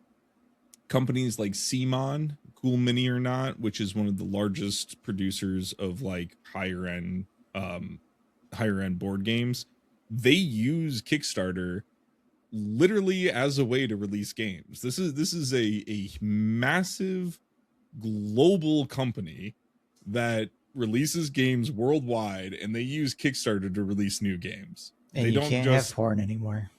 companies like CMON, Cool Mini or Not, which is one of the largest producers of like higher end board games, they use Kickstarter literally as a way to release games. This is a massive global company that releases games worldwide, and they use Kickstarter to release new games. And you can't have porn anymore.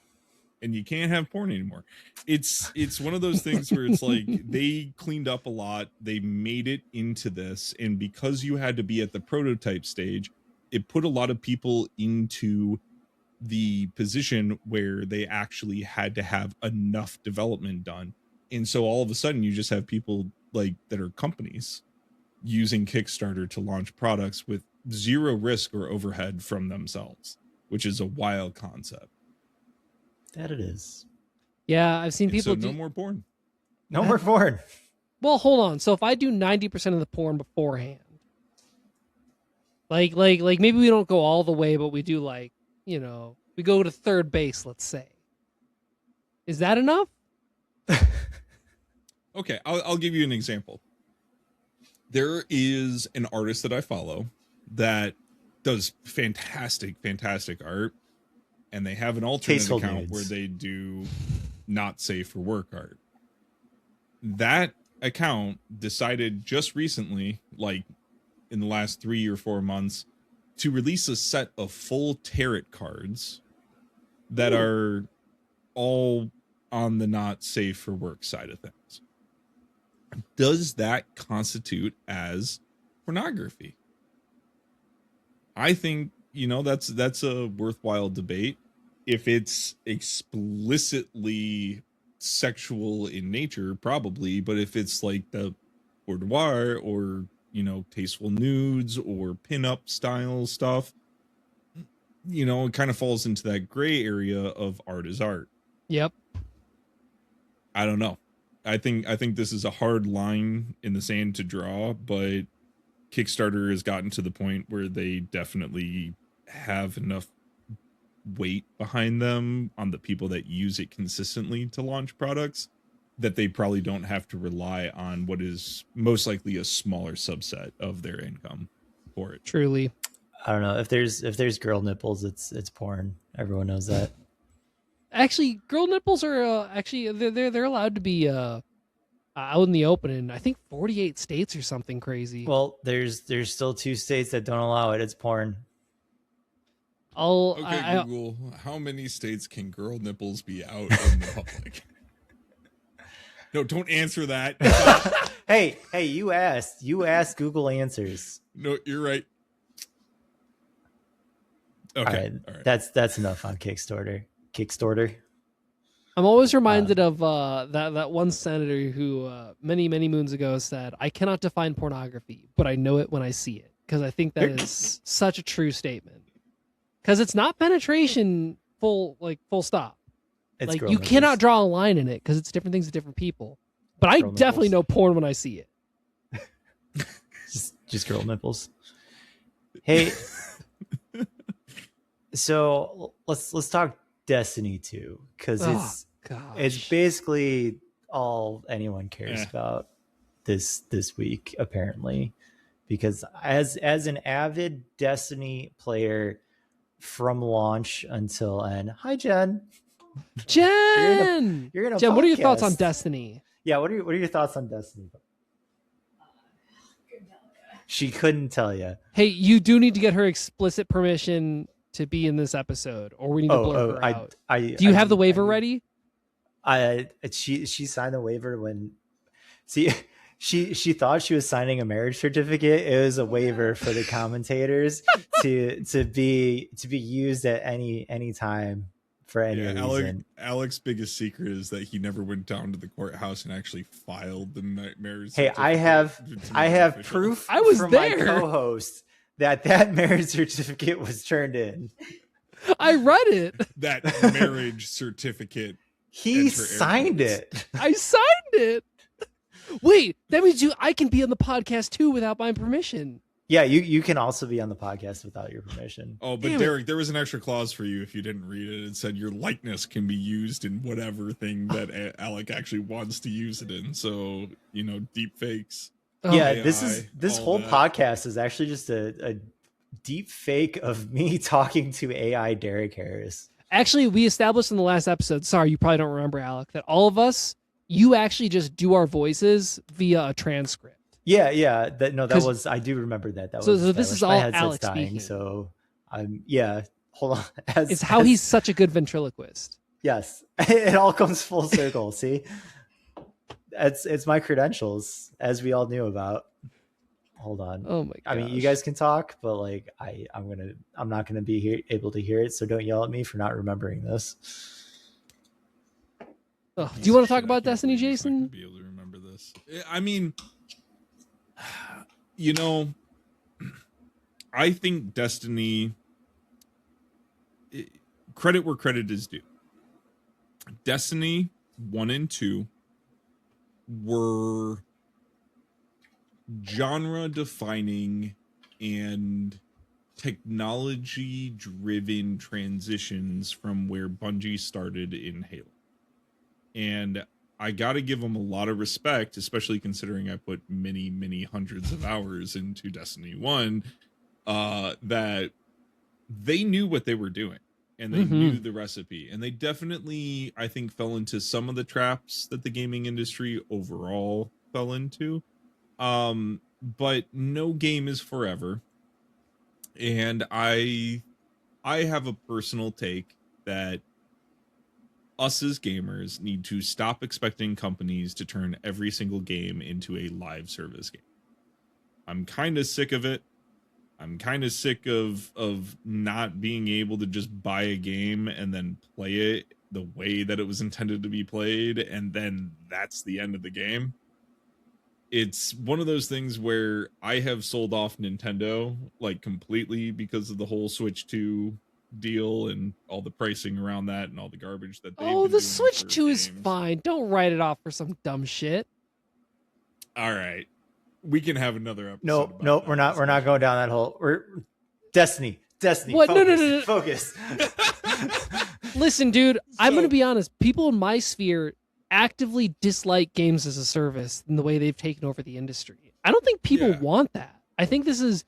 And you can't have porn anymore. It's one of those things where it's like they cleaned up a lot. They made it into this, and because you had to be at the prototype stage, it put a lot of people into the position where they actually had to have enough development done. And so all of a sudden you just have people like that are companies using Kickstarter to launch products with zero risk or overhead from themselves, which is a wild concept. That it is. Yeah, I've seen And people so do. no more porn. No more porn. Well, hold on. So if I do 90% of the porn beforehand, like maybe we don't go all the way, but we do like, you know, we go to third base, let's say. Is that enough? Okay, I'll give you an example. There is an artist that I follow that does fantastic art, and they have an alternate Tasteful account nudes. where they do not safe for work art. That account decided just recently, like in the last 3 or 4 months, to release a set of full tarot cards that are all on the not safe for work side of things. Does that constitute as pornography? I think, you know, that's a worthwhile debate. If it's explicitly sexual in nature, probably, but if it's like the boudoir or, you know, tasteful nudes or pin-up style stuff, you know, it kind of falls into that gray area of art is art. Yep. I don't know. I think this is a hard line in the sand to draw, but Kickstarter has gotten to the point where they definitely have enough weight behind them on the people that use it consistently to launch products that they probably don't have to rely on what is most likely a smaller subset of their income for it. Truly. I don't know. If there's girl nipples, it's porn. Everyone knows that. Actually, girl nipples are actually they're allowed to be out in the open in I think 48 states or something crazy. Well, there's still 2 states that don't allow it. It's porn. Google, how many states can girl nipples be out in the public? No, don't answer that. Hey, you asked. You asked, Google answers. No, you're right. Okay. All right. That's enough on Kickstarter. I'm always reminded of that one senator who many moons ago said, "I cannot define pornography, but I know it when I see it." Because I think that is such a true statement. Because it's not penetration full stop. It's like girl you nipples. cannot draw a line in it because it's different things to different people. But I Girl definitely nipples. know porn when I see it. just girl nipples. Hey, so let's talk Destiny 2 because it's basically all anyone cares about this week apparently, because as an avid Destiny player from launch until end. Hi, Jen. Jen, You're gonna Jen, what are your thoughts on podcast. Destiny? Yeah, what are your thoughts on Destiny? She couldn't tell you. Hey, you do need to get her explicit permission to be in this episode, or we need to blur her out. Do you have the waiver ready? She signed the waiver when she thought she was signing a marriage certificate. It was a waiver for the commentators to be used at any time for any reason. Alex's biggest secret is that he never went down to the courthouse and actually filed the marriage Hey, certificate. I have proof I was from there. my co-host that marriage certificate was turned in. I read it. That marriage certificate. He signed it. I signed it. Wait, that means I can be on the podcast too without my permission. Yeah, you can also be on the podcast without your permission. Oh, but Damn Derek, there was an extra clause for you if you didn't read it. It said your likeness can be used in whatever thing that Alec actually wants to use it in. So, you know, deep fakes. Yeah, AI, this whole podcast is actually just a deep fake of me talking to AI Derek Harris. Actually, we established in the last episode, sorry, you probably don't remember, Alec, that all of us, you actually just do our voices via a transcript. Yeah. That was, I do remember that. So this is all my headset's Alex dying, speaking. so hold on. It's how he's such a good ventriloquist. Yes, it all comes full circle. See, it's my credentials, as we all knew about. Hold on. Oh my god. I mean, you guys can talk, but like I'm not gonna be able to hear it. So don't yell at me for not remembering this. Oh, do you want to talk about Destiny, Jason? Be able to remember this. I mean, You know, I think Destiny, credit where credit is due. Destiny 1 and 2 were genre defining and technology driven transitions from where Bungie started in Halo. And I got to give them a lot of respect, especially considering I put many, many hundreds of hours into Destiny 1, that they knew what they were doing and they knew the recipe. And they definitely, I think, fell into some of the traps that the gaming industry overall fell into. But no game is forever. And I have a personal take that us as gamers need to stop expecting companies to turn every single game into a live service game. I'm kind of sick of it. I'm kind of sick of not being able to just buy a game and then play it the way that it was intended to be played, and then that's the end of the game. It's one of those things where I have sold off Nintendo like completely because of the whole Switch 2 deal and all the pricing around that and all the garbage that they've been The doing Switch for 2 is games. fine. Don't write it off for some dumb shit. All right. We can have another episode. No, we're not going down that hole. We're Destiny. What? Focus, No. Focus. Listen, dude, I'm going to be honest. People in my sphere actively dislike games as a service in the way they've taken over the industry. I don't think people want that. I think this is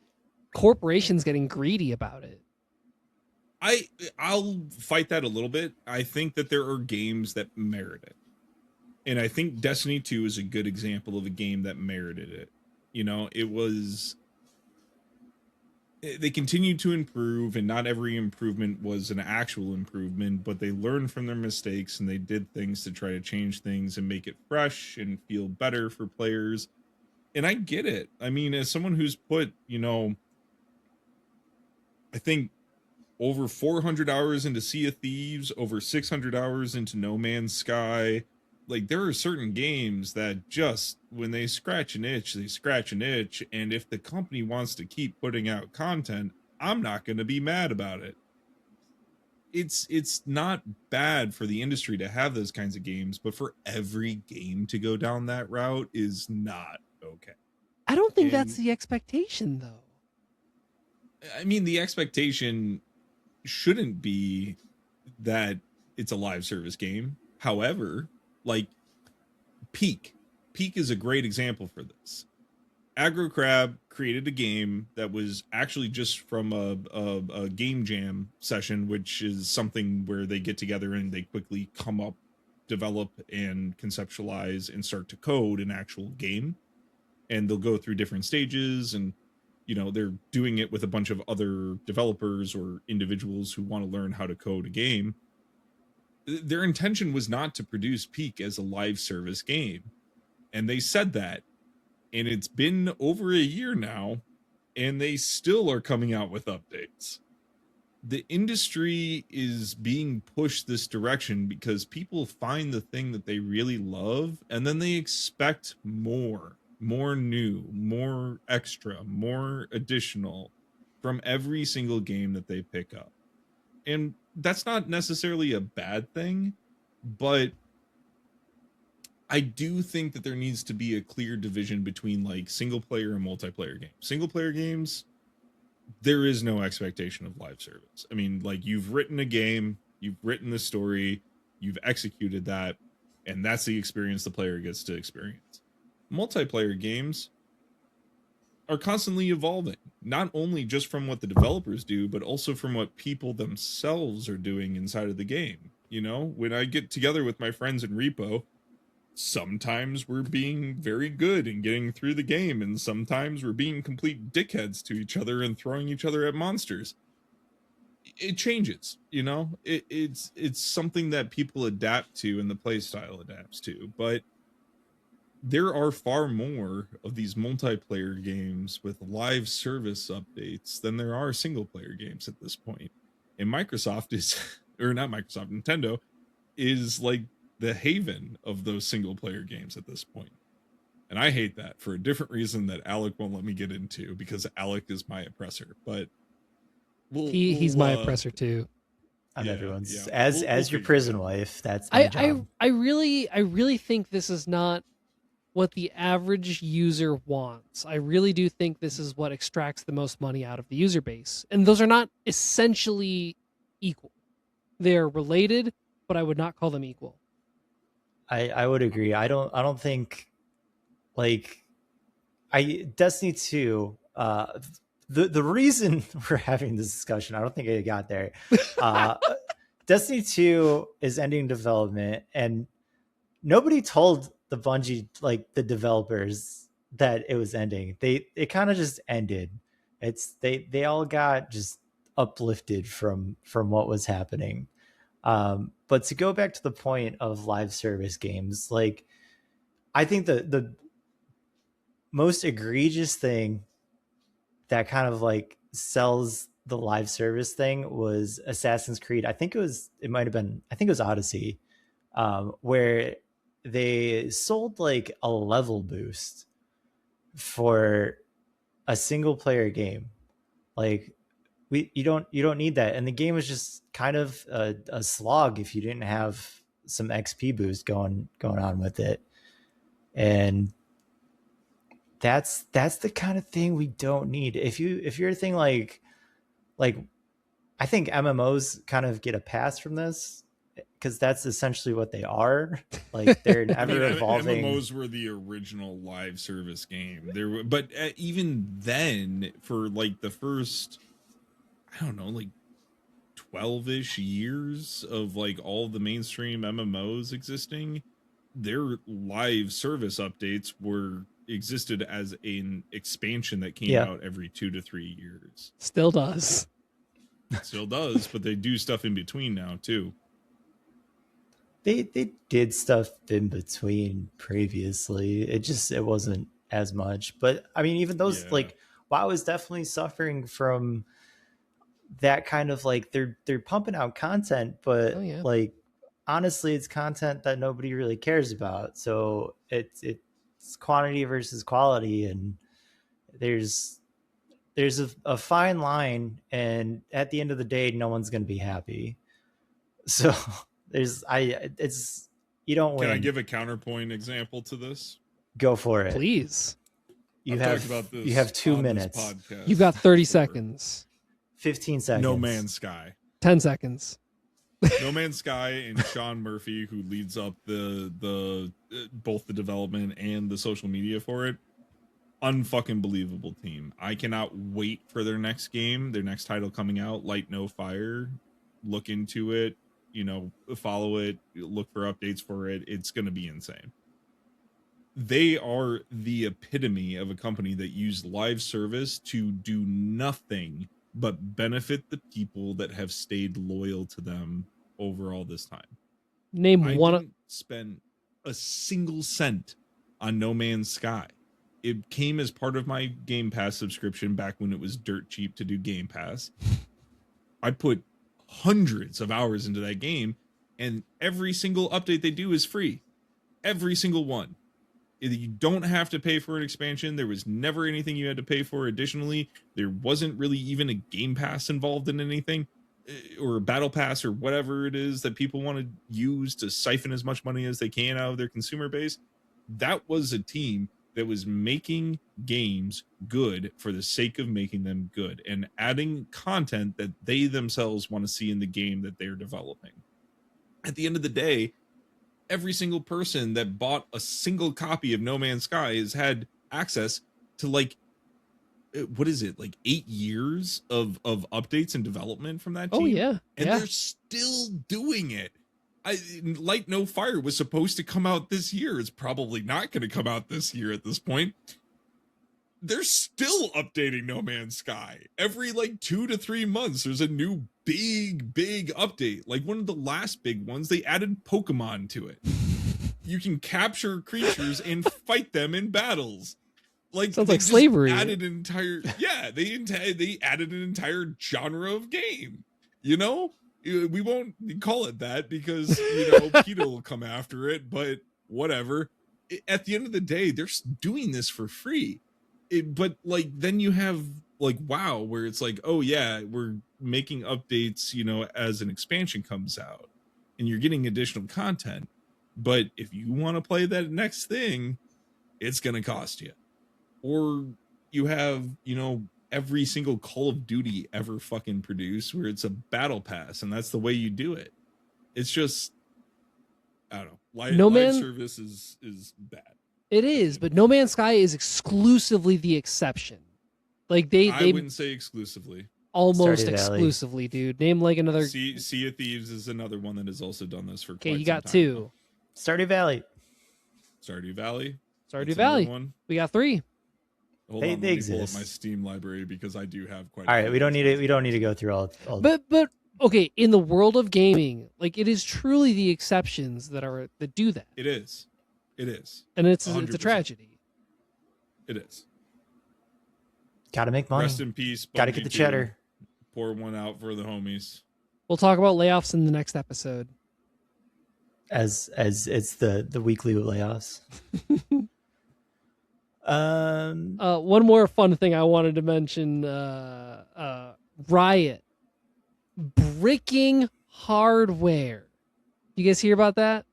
corporations getting greedy about it. I'll fight that a little bit. I think that there are games that merit it. And I think Destiny 2 is a good example of a game that merited it. You know, they continued to improve, and not every improvement was an actual improvement, but they learned from their mistakes and they did things to try to change things and make it fresh and feel better for players. And I get it. I mean, as someone who's put, I think over 400 hours into Sea of Thieves, over 600 hours into No Man's Sky, like, there are certain games that just, when they scratch an itch, they scratch an itch. And if the company wants to keep putting out content, I'm not going to be mad about it. It's not bad for the industry to have those kinds of games, but for every game to go down that route is not okay. I don't think that's the expectation, though. I mean, the expectation shouldn't be that it's a live service game. However, like Peak is a great example for this. Aggro Crab created a game that was actually just from a game jam session, which is something where they get together and they quickly come up, develop, and conceptualize and start to code an actual game. And they'll go through different stages, and they're doing it with a bunch of other developers or individuals who want to learn how to code a game. Their intention was not to produce Peak as a live service game. And they said that. And it's been over a year now, and they still are coming out with updates. The industry is being pushed this direction because people find the thing that they really love, and then they expect more new, more extra, more additional from every single game that they pick up. And that's not necessarily a bad thing, but I do think that there needs to be a clear division between like single player and multiplayer games. Single player games, there is no expectation of live service. I mean, like, you've written a game, you've written the story, you've executed that, and that's the experience the player gets to experience. Multiplayer games are constantly evolving, not only just from what the developers do, but also from what people themselves are doing inside of the game. When I get together with my friends in Repo, sometimes we're being very good in getting through the game, and sometimes we're being complete dickheads to each other and throwing each other at monsters. It changes, it's something that people adapt to and the play style adapts to. But there are far more of these multiplayer games with live service updates than there are single player games at this point. And Microsoft is, or not Microsoft, Nintendo is like the haven of those single player games at this point. And I hate that for a different reason that Alec won't let me get into, because Alec is my oppressor. But He's my oppressor too. I'm Yeah, everyone's. yeah. As We'll your figure it prison out. wife, that's my I job. really think this is not what the average user wants. I really do think this is what extracts the most money out of the user base. And those are not essentially equal. They're related, but I would not call them equal. I would agree. I don't think like Destiny 2, the reason we're having this discussion, I don't think I got there. Destiny 2 is ending development, and nobody told the Bungie, like the developers, that it was ending. It kind of just ended. They all got just uplifted from what was happening. But to go back to the point of live service games, like I think the most egregious thing that kind of like sells the live service thing was Assassin's Creed. I think it was Odyssey, where they sold like a level boost for a single player game. Like you don't need that, and the game was just kind of a slog if you didn't have some XP boost going on with it. And that's the kind of thing we don't need. If you're a thing like I think MMOs kind of get a pass from this, because that's essentially what they are. Like they're an ever evolving. MMOs were the original live service game. But even then, for like the first, I don't know, like 12-ish years of like all the mainstream MMOs existing, their live service updates existed as an expansion that came out every 2 to 3 years. Still does, but they do stuff in between now too. They did stuff in between previously. It wasn't as much. But I mean, even those like WoW is definitely suffering from that kind of like they're pumping out content, but like honestly, it's content that nobody really cares about. So it's quantity versus quality, and there's a fine line, and at the end of the day, no one's going to be happy. So you don't win. Can I give a counterpoint example to this? Go for it, please. You have 2 minutes. You've got 30 seconds. 15 seconds. No Man's Sky. 10 seconds. No Man's Sky and Sean Murphy, who leads up the both the development and the social media for it, unfucking believable team. I cannot wait for their next game, their next title coming out, Light No Fire. Look into it, follow it, look for updates for it. It's going to be insane. They are the epitome of a company that used live service to do nothing but benefit the people that have stayed loyal to them over all this time. I didn't spend a single cent on No Man's Sky. It came as part of my Game Pass subscription back when it was dirt cheap to do Game Pass. I put hundreds of hours into that game, and every single update they do is free. Every single one. You don't have to pay for an expansion. There was never anything you had to pay for additionally. There wasn't really even a Game Pass involved in anything, or a Battle Pass, or whatever it is that people want to use to siphon as much money as they can out of their consumer base. That was a team that was making games good for the sake of making them good and adding content that they themselves want to see in the game that they're developing. At the end of the day, every single person that bought a single copy of No Man's Sky has had access to like 8 years of updates and development from that team. Oh yeah. And they're still doing it. Light No Fire was supposed to come out this year. It's probably not going to come out this year at this point. They're still updating No Man's Sky. Every 2 to 3 months, there's a new big update. Like one of the last big ones, they added Pokemon to it. You can capture creatures and fight them in battles. Sounds like slavery. Added an entire they added an entire genre of game. We won't call it that because PETA will come after it, but whatever. at the end of the day, they're doing this for free. But like, then you have like WoW, where it's like, oh yeah, we're making updates, as an expansion comes out, and you're getting additional content. But if you want to play that next thing, it's gonna cost you. Or you have, every single Call of Duty ever fucking produced, where it's a battle pass, and that's the way you do it. It's just, I don't know. Live service is bad. It is, but No Man's Sky is exclusively the exception. Like I wouldn't say exclusively. Almost exclusively, dude. Name like another. Sea of Thieves is another one that has also done this for. Okay, you got two. Stardew Valley. Stardew Valley. Stardew Valley. One. We got three. Hold on, let me pull up my Steam library because I do have quite. All right, we don't need it. We don't need to go through all. But okay, in the world of gaming, like it is truly the exceptions that do that. It is, and it's a tragedy. It is. Got to make money. Rest in peace. Got to get the cheddar. Pour one out for the homies. We'll talk about layoffs in the next episode. As it's the weekly layoffs. One more fun thing I wanted to mention. Riot bricking hardware. You guys hear about that?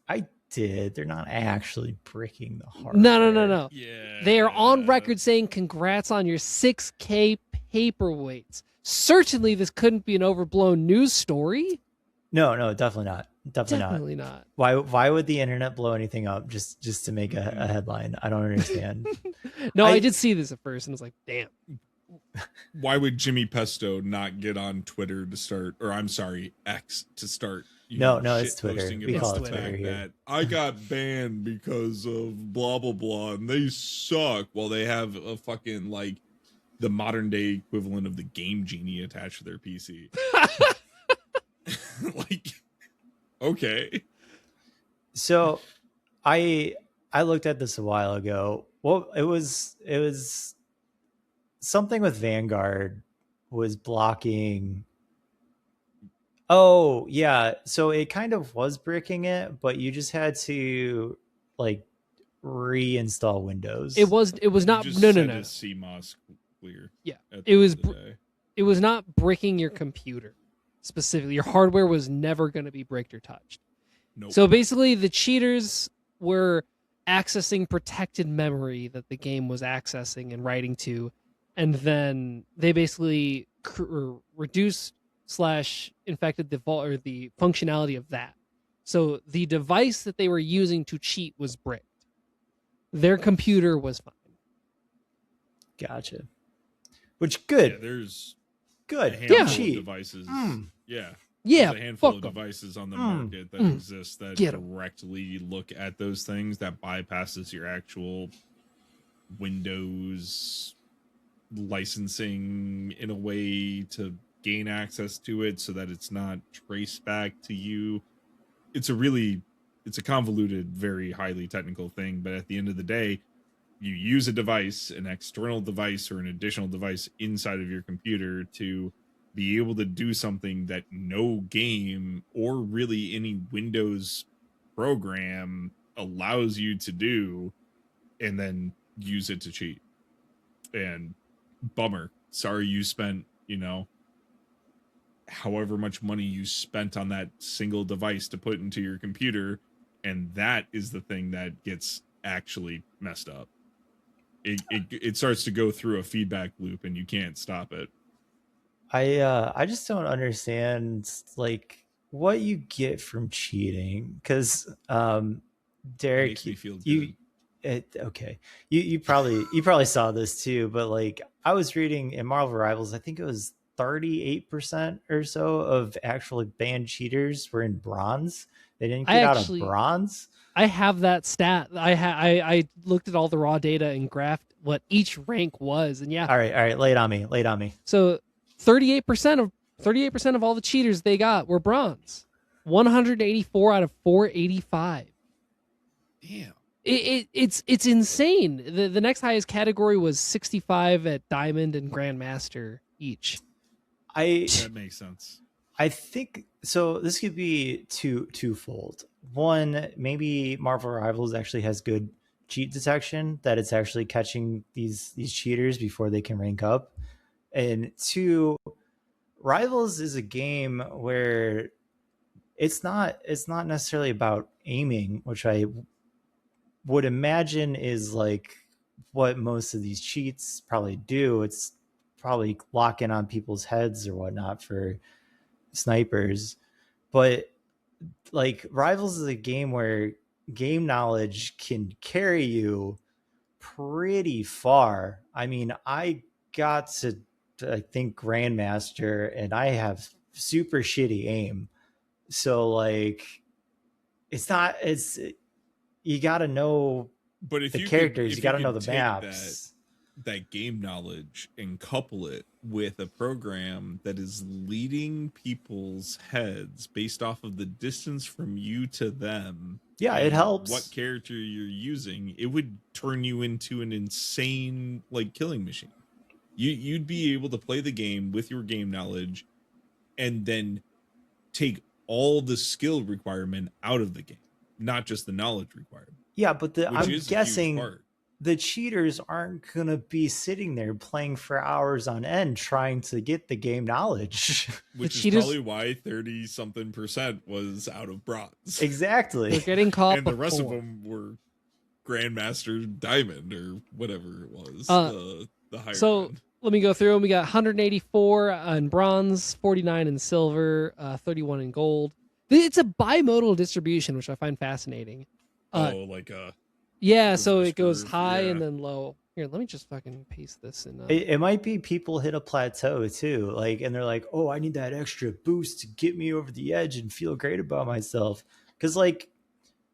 I did. They're not actually bricking the hardware. No. Yeah. They are on record saying congrats on your 6K paperweights. Certainly this couldn't be an overblown news story. No, definitely not. Definitely not. Why would the internet blow anything up just to make a headline? I don't understand. No, I did see this at first and was like, damn. Why would Jimmy Pesto not get on Twitter to start, or I'm sorry, X to start? No, it's Twitter. We call it Twitter here. That I got banned because of blah blah blah, and they suck. Well, they have a fucking like the modern day equivalent of the Game Genie attached to their PC. Like, okay. So, I looked at this a while ago. Well, it was something with Vanguard was blocking. Oh yeah, so it kind of was bricking it, but you just had to like reinstall Windows. It was not. No. CMOS clear. Yeah, it was not bricking your computer specifically. Your hardware was never going to be bricked or touched. Nope. So basically, the cheaters were accessing protected memory that the game was accessing and writing to, and then they basically reduced / infected the functionality of that. So the device that they were using to cheat was bricked. Their computer was fine. Gotcha. Which good. Yeah, there's good. A handful cheat. of devices. Yeah. Yeah. There's a handful of devices on the market that exist that directly look at those things, that bypasses your actual Windows licensing in a way to gain access to it so that it's not traced back to you. It's a convoluted, very highly technical thing, but at the end of the day, you use a device, an external device or an additional device inside of your computer to be able to do something that no game or really any Windows program allows you to do, and then use it to cheat. And bummer. Sorry you spent, however much money you spent on that single device to put into your computer, and that is the thing that gets actually messed up. It starts to go through a feedback loop and you can't stop it. I just don't understand like what you get from cheating, because Derek, you probably saw this too, but like I was reading in Marvel Rivals, I think it was 38% or so of actual banned cheaters were in bronze. They didn't get out of bronze. I have that stat. I looked at all the raw data and graphed what each rank was, and yeah. All right, lay it on me. So 38% of all the cheaters they got were bronze. 184 out of 485. Damn. It's insane. The next highest category was 65 at Diamond and Grandmaster each. That makes sense. I think so. This could be twofold. One, maybe Marvel Rivals actually has good cheat detection, that it's actually catching these cheaters before they can rank up. And two, Rivals is a game where it's not necessarily about aiming, which I would imagine is like what most of these cheats probably do. It's probably locking on people's heads or whatnot for snipers. But like Rivals is a game where game knowledge can carry you pretty far. I mean, I got to, I think, Grandmaster, and I have super shitty aim. So like, it's you got to know But if the you characters, you got to know the take maps. that game knowledge and couple it with a program that is leading people's heads based off of the distance from you to them. Yeah, it helps. What character you're using, it would turn you into an insane like killing machine. You'd be able to play the game with your game knowledge and then take all the skill requirement out of the game, not just the knowledge requirement. Yeah, but I'm guessing part. The cheaters aren't going to be sitting there playing for hours on end trying to get the game knowledge. Which is probably why 30-something% was out of bronze. Exactly. They're getting caught and the rest of them were Grandmaster Diamond or whatever it was. The higher end. Let me go through them. We got 184 in bronze, 49 in silver, 31 in gold. It's a bimodal distribution, which I find fascinating. Yeah, so it goes high and then low. Here, let me just fucking paste this in. It might be people hit a plateau too, like, and they're like, "Oh, I need that extra boost to get me over the edge and feel great about myself." Because, like,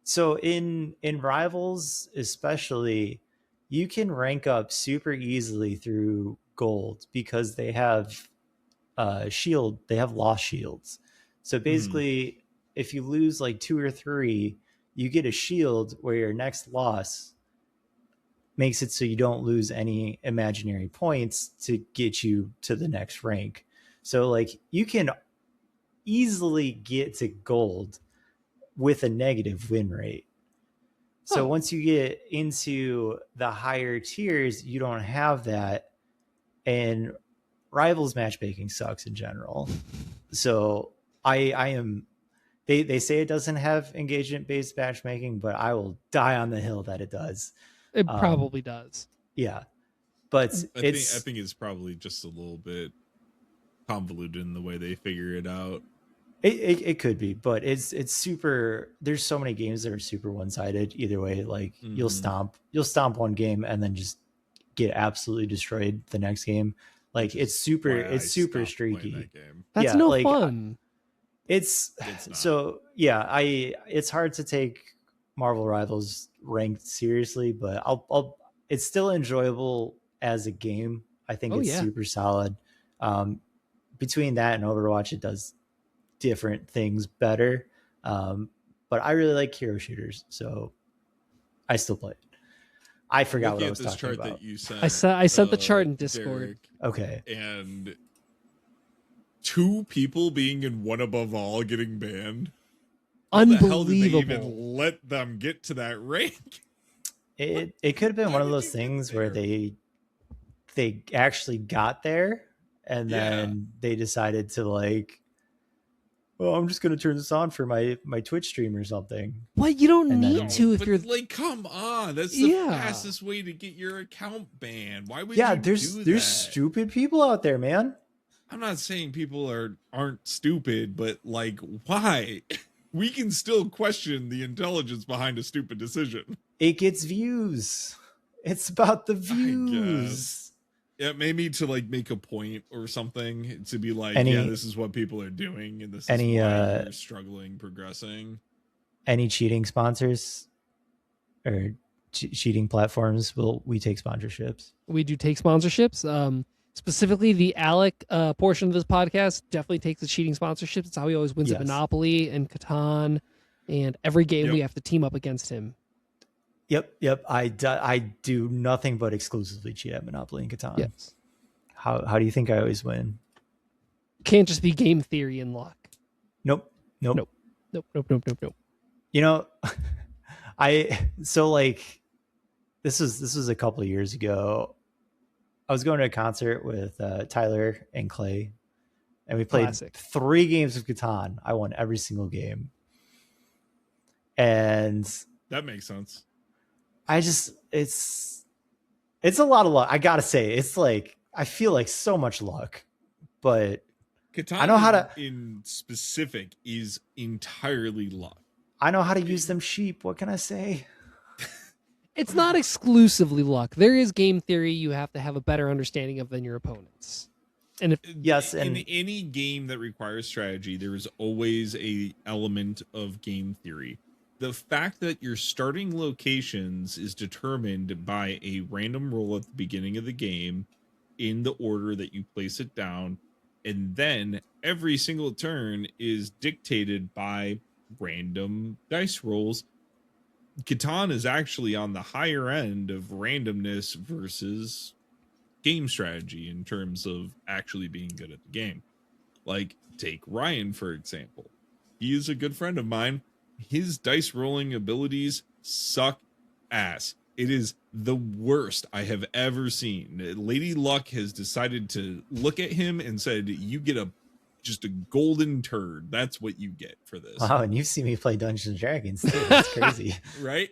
so in Rivals especially, you can rank up super easily through gold because they have shield. They have lost shields. So basically, if you lose like 2 or 3. You get a shield where your next loss makes it so you don't lose any imaginary points to get you to the next rank. So like you can easily get to gold with a negative win rate. So once you get into the higher tiers, you don't have that. And Rivals matchmaking sucks in general. So I am... They say it doesn't have engagement-based matchmaking, but I will die on the hill that it does. It probably does. Yeah, but I think it's probably just a little bit convoluted in the way they figure it out. It could be, but it's super. There's so many games that are super one-sided either way. Like you'll stomp one game and then just get absolutely destroyed the next game. Like it's super streaky. That's no fun. It's so yeah. It's hard to take Marvel Rivals ranked seriously, but it's still enjoyable as a game. I think it's super solid. Between that and Overwatch, it does different things better. But I really like hero shooters, so I still play it. I forgot what I was talking about. That you sent, I sent the chart in Discord. Derek, okay, and 2 people being in one above all getting banned. Unbelievable. How the hell did they even let them get to that rank? It could have been one of those things where they actually got there and then they decided to like, well, I'm just gonna turn this on for my Twitch stream or something. Well, you don't need to if you're like, come on, that's the fastest way to get your account banned. Why would you do that? There's stupid people out there, man. I'm not saying people aren't stupid, but like, why? We can still question the intelligence behind a stupid decision. It gets views. It's about the views. Yeah, maybe to like make a point or something, to be like, this is what people are doing, and this is why you're struggling, progressing. Any cheating sponsors or cheating platforms? We take sponsorships? We do take sponsorships. Specifically, the Alec portion of this podcast definitely takes the cheating sponsorships. It's how he always wins at Monopoly and Catan, and every game we have to team up against him. Yep. I do nothing but exclusively cheat at Monopoly and Catan. Yes. How do you think I always win? can't just be game theory and luck. Nope. Nope. Nope. You know, this was a couple of years ago. I was going to a concert with Tyler and Clay, and we played Classic. 3 games of Catan. I won every single game. And That makes sense. it's a lot of luck. I gotta say, it's like, I feel like so much luck, but Catan I know how to, in specific is entirely luck. I know how to use them sheep. What can I say? It's not exclusively luck. There is game theory you have to have a better understanding of than your opponents. And if Yes, in and any game that requires strategy, there is always a element of game theory. The fact that your starting locations is determined by a random roll at the beginning of the game in the order that you place it down, and then every single turn is dictated by random dice rolls. Catan is actually on the higher end of randomness versus game strategy in terms of actually being good at the game. Like, take Ryan, for example. He is a good friend of mine. His dice rolling abilities suck ass. It is the worst I have ever seen. Lady Luck has decided to look at him and said, you get just a golden turd. That's what you get for this. wow, and you've seen me play Dungeons and Dragons too. That's crazy. Right?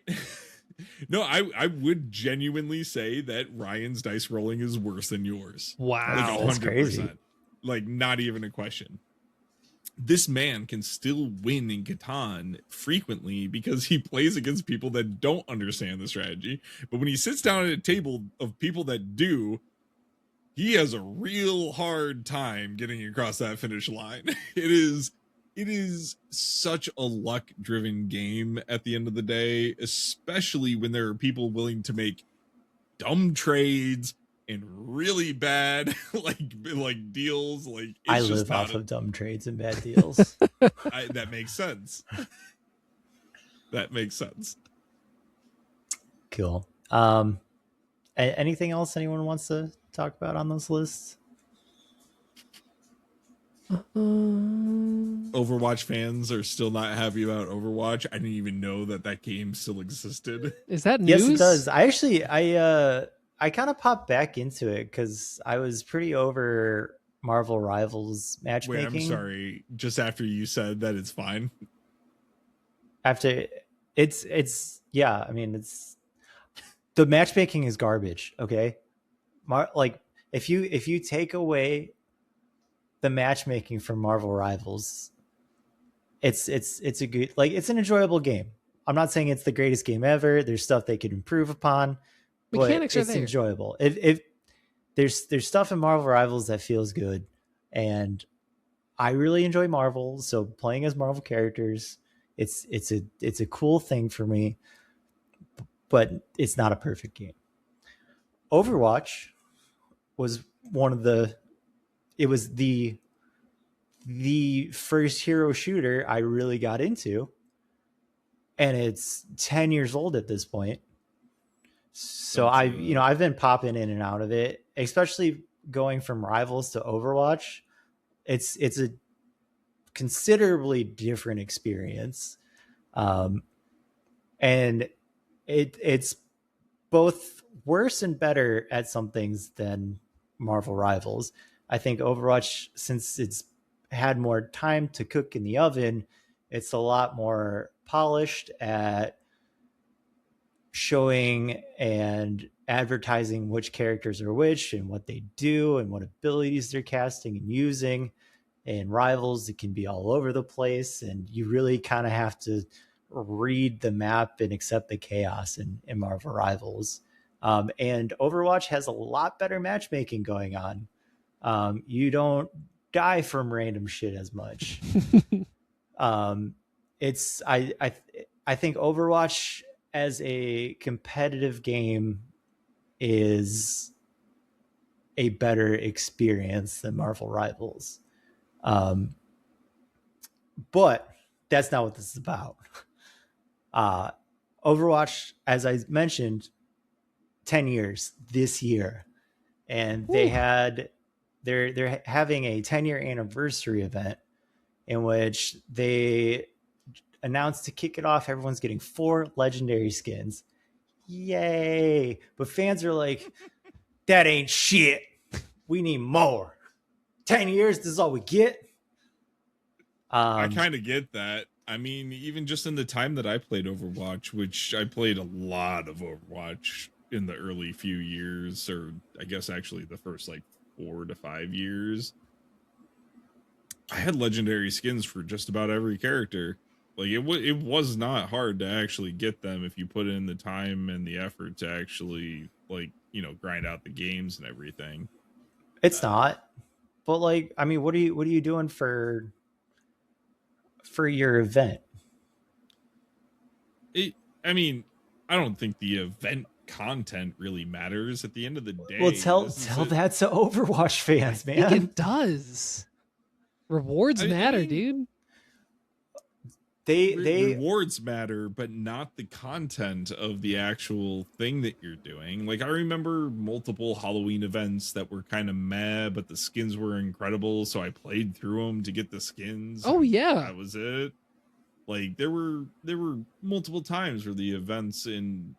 No, I would genuinely say that Ryan's dice rolling is worse than yours. wow, Like that's crazy. Like, not even a question. This man can still win in Catan frequently because he plays against people that don't understand the strategy. But when he sits down at a table of people that do, he has a real hard time getting across that finish line. It is such a luck driven game at the end of the day, especially when there are people willing to make dumb trades and really bad like deals. Like, it's I just live not off of dumb trades and bad deals. that makes sense. That makes sense. Cool. Anything else anyone wants to talk about on those lists? Overwatch fans are still not happy about Overwatch. I didn't even know that game still existed. Is that news? Yes, it does. I kind of popped back into it because I was pretty over Marvel Rivals matchmaking. Wait, I'm sorry. Just after you said that it's fine. After it's yeah, I mean, it's the matchmaking is garbage. Okay, like if you take away the matchmaking from Marvel Rivals, it's a good, like, it's an enjoyable game. I'm not saying it's the greatest game ever. There's stuff they could improve upon, but Mechanics are it's there. enjoyable. If there's stuff in Marvel Rivals that feels good, and I really enjoy Marvel, so playing as Marvel characters, it's a cool thing for me, but it's not a perfect game. Overwatch was it was the first hero shooter I really got into, and it's 10 years old at this point. So I've been popping in and out of it, especially going from Rivals to Overwatch. It's a considerably different experience. And it's both worse and better at some things than Marvel Rivals. I think Overwatch, since it's had more time to cook in the oven, it's a lot more polished at showing and advertising which characters are which and what they do and what abilities they're casting and using. In Rivals, it can be all over the place, and you really kind of have to read the map and accept the chaos in Marvel Rivals. And Overwatch has a lot better matchmaking going on. You don't die from random shit as much. I think Overwatch as a competitive game is a better experience than Marvel Rivals. But that's not what this is about. Overwatch, as I mentioned, 10 years this year, and they had they're having a 10-year anniversary event in which they announced to kick it off, everyone's getting 4 legendary skins. Yay! But fans are like, that ain't shit. We need more. 10 years, this is all we get. I kind of get that. I mean, even just in the time that I played Overwatch, which I played a lot of Overwatch in the early few years, or I guess actually the first like 4 to 5 years, I had legendary skins for just about every character. Like it was not hard to actually get them if you put in the time and the effort to actually, like, you know, grind out the games and everything. It's not. But like, I mean, what are you doing for your event? I mean, I don't think the event content really matters at the end of the day. Well, tell that to Overwatch fans, man. I think it does. Rewards matter, dude. They rewards matter, but not the content of the actual thing that you're doing. Like, I remember multiple Halloween events that were kind of meh, but the skins were incredible, so I played through them to get the skins. Oh yeah, that was it. Like, there were multiple times where the events in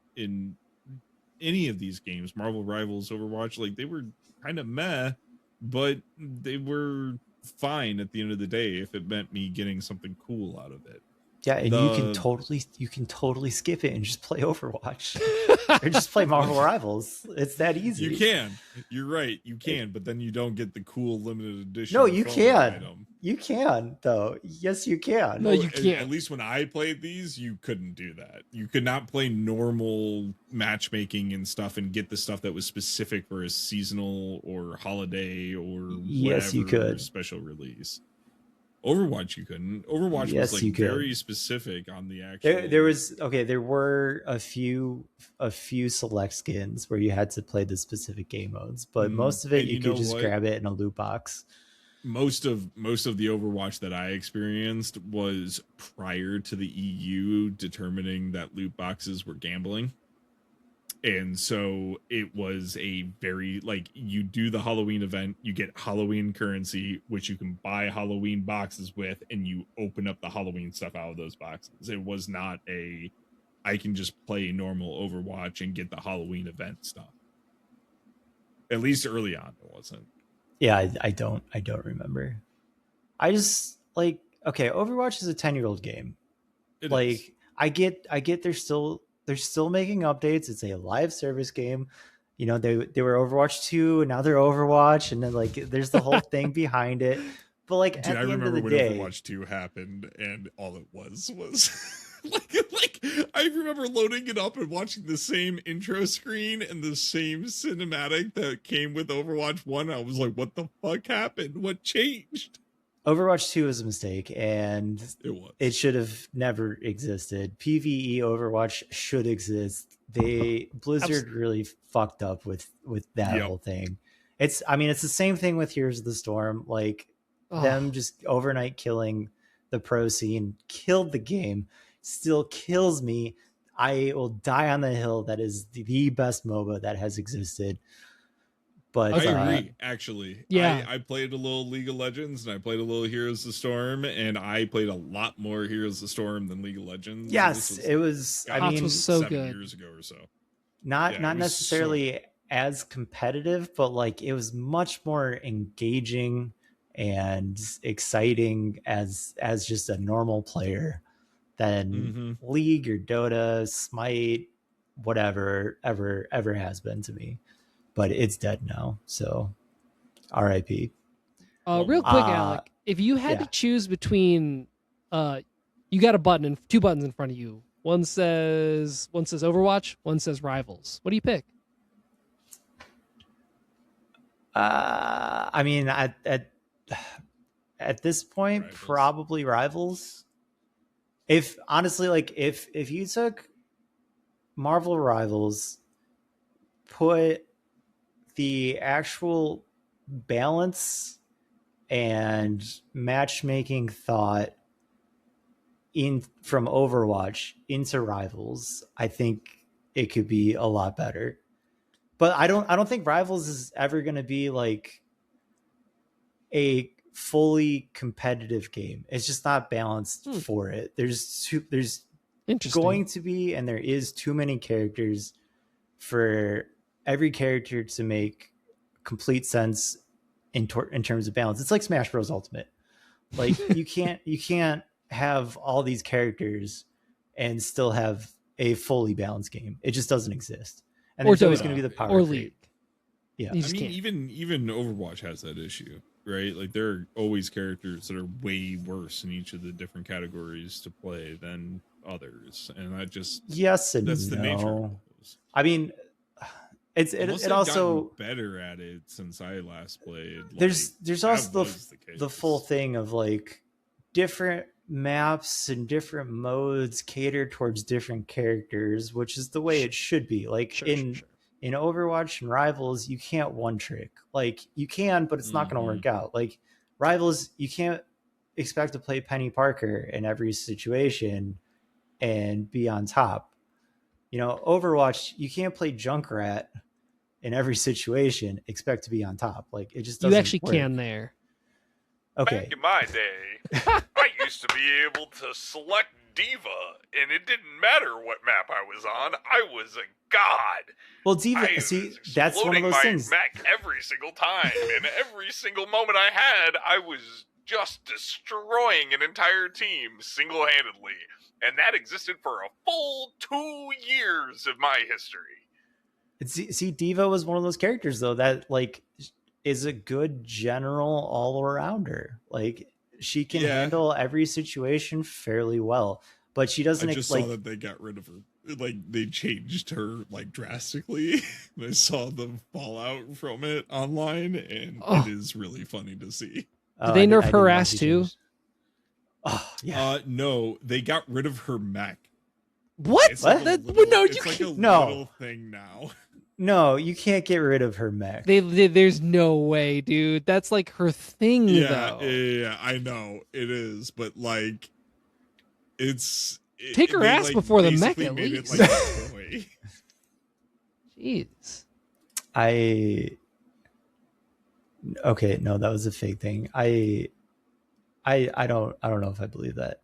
any of these games, Marvel Rivals, Overwatch, like, they were kind of meh, but they were fine at the end of the day if it meant me getting something cool out of it. Yeah, and you can totally skip it and just play Overwatch or just play Marvel Rivals. It's that easy. You can. You're right. You can, but then you don't get the cool limited edition. No, you can. Item. You can, though. Yes, you can. No, you can't. At least when I played these, you couldn't do that. You could not play normal matchmaking and stuff and get the stuff that was specific for a seasonal or holiday or yes, you could special release. Overwatch, you couldn't. Overwatch was like very specific on the actual. There were a few select skins where you had to play the specific game modes, but most of it you could just grab it in a loot box. Most of the Overwatch that I experienced was prior to the EU determining that loot boxes were gambling. And so it was a very, like, you do the Halloween event, you get Halloween currency, which you can buy Halloween boxes with, and you open up the Halloween stuff out of those boxes. It was not I can just play normal Overwatch and get the Halloween event stuff. At least early on, it wasn't. Yeah, I don't remember. I just, like, okay, Overwatch is a 10-year-old game. It like is. I get they're still making updates. It's a live service game. You know, they were Overwatch 2 and now they're Overwatch, and then like there's the whole thing behind it. But like, dude, at the end of the when day, Overwatch 2 happened and all it was like I remember loading it up and watching the same intro screen and the same cinematic that came with Overwatch 1. I was like, what the fuck happened? What changed? Overwatch 2 was a mistake, and it should have never existed. PvE Overwatch should exist. Blizzard really fucked up with that whole thing. It's the same thing with Heroes of the Storm. Like, them just overnight killing the pro scene killed the game. Still kills me. I will die on the hill. That is the best MOBA that has existed. But I agree, actually. Yeah. I played a little League of Legends and I played a little Heroes of the Storm, and I played a lot more Heroes of the Storm than League of Legends. Yes, it was. I mean, was so 7 good. years ago or so. Not necessarily as competitive, but like it was much more engaging and exciting as just a normal player than League or Dota, Smite, whatever ever has been to me. But it's dead now, so RIP. Real quick, Alec, if you had to choose between, you got two buttons in front of you. One says Overwatch, one says Rivals. What do you pick? I mean, at this point, Rivals. Probably Rivals. If honestly, like if you took Marvel Rivals, put the actual balance and matchmaking thought in from Overwatch into Rivals, I think it could be a lot better. But I don't think Rivals is ever going to be like a fully competitive game. It's just not balanced for it. There's Interesting. going to be, and there is too many characters for every character to make complete sense in terms of balance. It's like Smash Bros. Ultimate. Like you can't have all these characters and still have a fully balanced game. It just doesn't exist. And there's always going to be the power or creep. League. Yeah, You I just mean, can't. even Overwatch has that issue, right? Like there are always characters that are way worse in each of the different categories to play than others, and that just yes and that's the nature of those. I mean, it Unless also gotten better at it since I last played. There's also the the full thing of like different maps and different modes cater towards different characters, which is the way it should be. Like in Overwatch and Rivals, you can't one trick. Like you can, but it's not going to work out. Like Rivals, you can't expect to play Penny Parker in every situation and be on top. You know, Overwatch, you can't play Junkrat in every situation, expect to be on top. Like it just doesn't You actually work. can there. Okay. Back in my day, I used to be able to select Diva, and it didn't matter what map I was on. I was a god. Well, Diva, I see, was that's one of exploding those my things. Mech every single time, and every single moment I had, I was just destroying an entire team single-handedly, and that existed for a full 2 years of my history. See, Diva was one of those characters though that like is a good general all-arounder. Like she can handle every situation fairly well, but she doesn't. I just saw that they got rid of her. Like they changed her like drastically. I saw the fallout from it online, and it is really funny to see. Did they nerf her ass too? Oh yeah. No, they got rid of her mech. What? It's What? like a little thing now. No, you can't get rid of her mech. There's no way, dude. That's like her thing, though. Yeah, I know it is, but like, take her ass before the mech at made least. It like a toy. Jeez. Okay, no, that was a fake thing. I don't know if I believe that.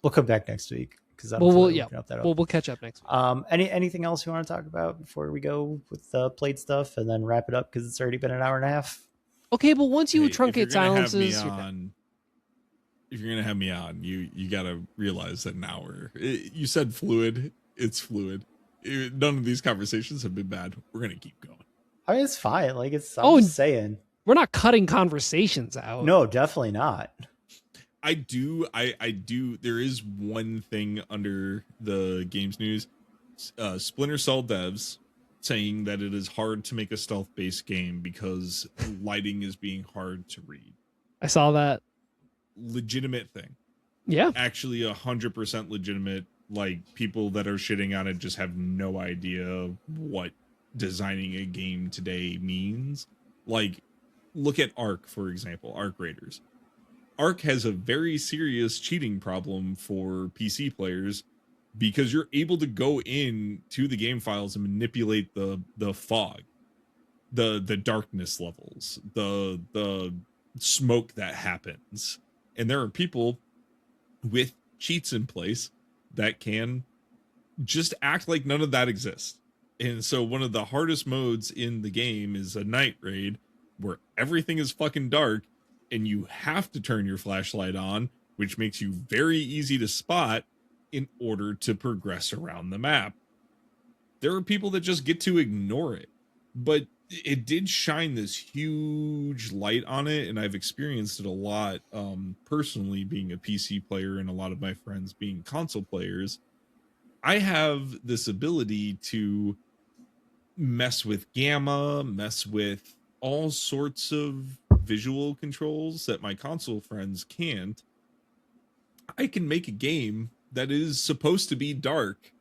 We'll come back next week because we'll catch up next week. Anything else you want to talk about before we go with the played stuff and then wrap it up because it's already been an hour and a half. Okay, but once you truncate silences, if you're gonna have me on, you gotta realize that an hour. You said fluid. It's fluid. None of these conversations have been bad. We're gonna keep going. I mean, it's fine. Like I'm just saying. We're not cutting conversations out. No, definitely not. I do. There is one thing under the games news. Splinter Cell devs saying that it is hard to make a stealth-based game because lighting is being hard to read. I saw that. Legitimate thing. Yeah. Actually 100% legitimate. Like people that are shitting on it just have no idea what designing a game today means. Like look at Ark, for example, Ark Raiders. Ark has a very serious cheating problem for PC players because you're able to go in to the game files and manipulate the fog, the darkness levels, the smoke that happens. And there are people with cheats in place that can just act like none of that exists. And so one of the hardest modes in the game is a night raid where everything is fucking dark and you have to turn your flashlight on, which makes you very easy to spot in order to progress around the map. There are people that just get to ignore it, but it did shine this huge light on it, and I've experienced it a lot personally being a PC player and a lot of my friends being console players. I have this ability to mess with gamma, mess with all sorts of visual controls that my console friends can't. I can make a game that is supposed to be dark,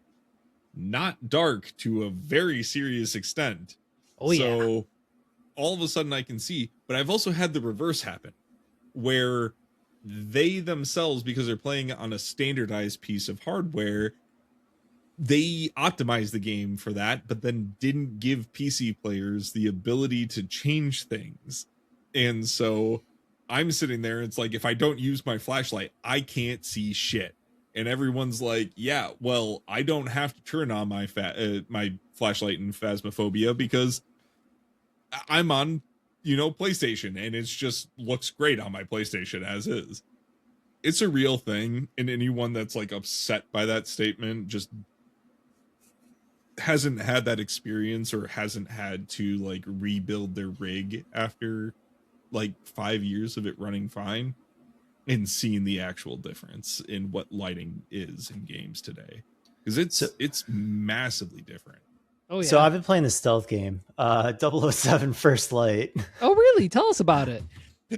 not dark to a very serious extent. So all of a sudden I can see, but I've also had the reverse happen where they themselves, because they're playing on a standardized piece of hardware, they optimized the game for that, but then didn't give PC players the ability to change things. And so I'm sitting there, it's like, if I don't use my flashlight, I can't see shit. And everyone's like, yeah, well, I don't have to turn on my my flashlight in Phasmophobia because I'm on, PlayStation, and it's just looks great on my PlayStation as is. It's a real thing, and anyone that's like upset by that statement just hasn't had that experience or hasn't had to like rebuild their rig after like 5 years of it running fine and seeing the actual difference in what lighting is in games today, because it's massively different. Oh yeah. So I've been playing the stealth game, 007 First Light. Oh really? Tell us about it.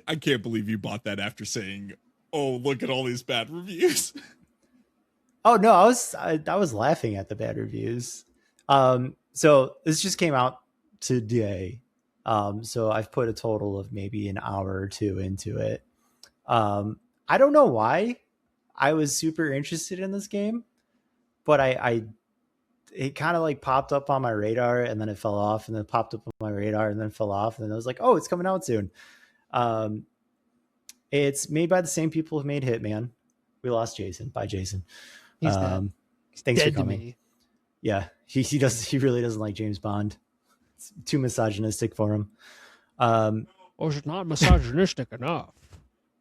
I can't believe you bought that after saying, oh, look at all these bad reviews. Oh no, I was laughing at the bad reviews. So this just came out today. So I've put a total of maybe an hour or two into it. I don't know why I was super interested in this game, but it kind of like popped up on my radar and then it fell off, and then it popped up on my radar and then fell off, and then I was like, oh, it's coming out soon. It's made by the same people who made Hitman. We lost Jason. Bye, Jason. He's dead. Thanks Dead for coming. to me. Yeah, he really doesn't like James Bond. It's too misogynistic for him. Or is it not misogynistic enough?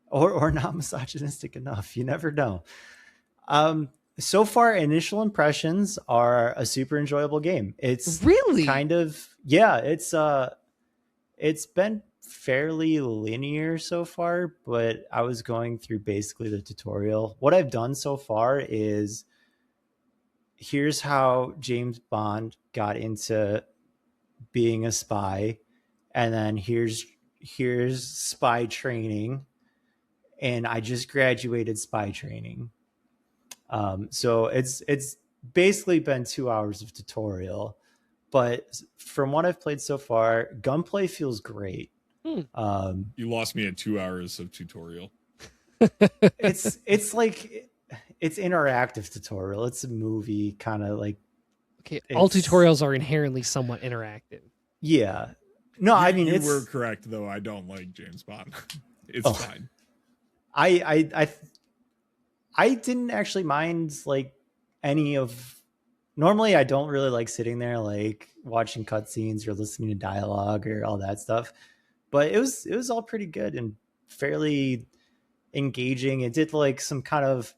Or not misogynistic enough. You never know. So far, initial impressions are a super enjoyable game. It's really kind of, yeah, it's been fairly linear so far, but I was going through basically the tutorial. What I've done so far is, here's how James Bond got into being a spy, and then here's spy training, and I just graduated spy training. So it's basically been 2 hours of tutorial, but from what I've played so far, gunplay feels great. You lost me at 2 hours of tutorial. It's like, it's interactive tutorial. It's a movie kind of like. Okay, all tutorials are inherently somewhat interactive. Yeah. No, I mean, you were correct though. I don't like James Bond. It's fine. I didn't actually mind like any of. Normally, I don't really like sitting there like watching cutscenes or listening to dialogue or all that stuff, but it was all pretty good and fairly engaging. It did like some kind of.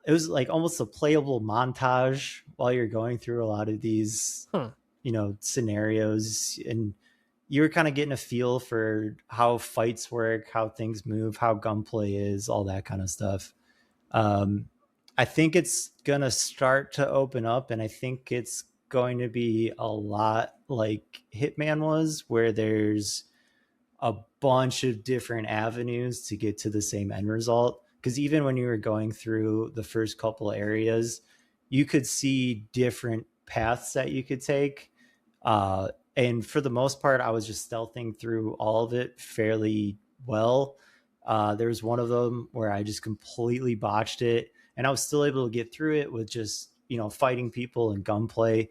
It was like almost a playable montage while you're going through a lot of these, scenarios, and you were kind of getting a feel for how fights work, how things move, how gunplay is, all that kind of stuff. I think it's going to start to open up, and I think it's going to be a lot like Hitman was, where there's a bunch of different avenues to get to the same end result. Because even when you were going through the first couple areas, you could see different paths that you could take. And for the most part, I was just stealthing through all of it fairly well. There was one of them where I just completely botched it, and I was still able to get through it with just, fighting people and gunplay.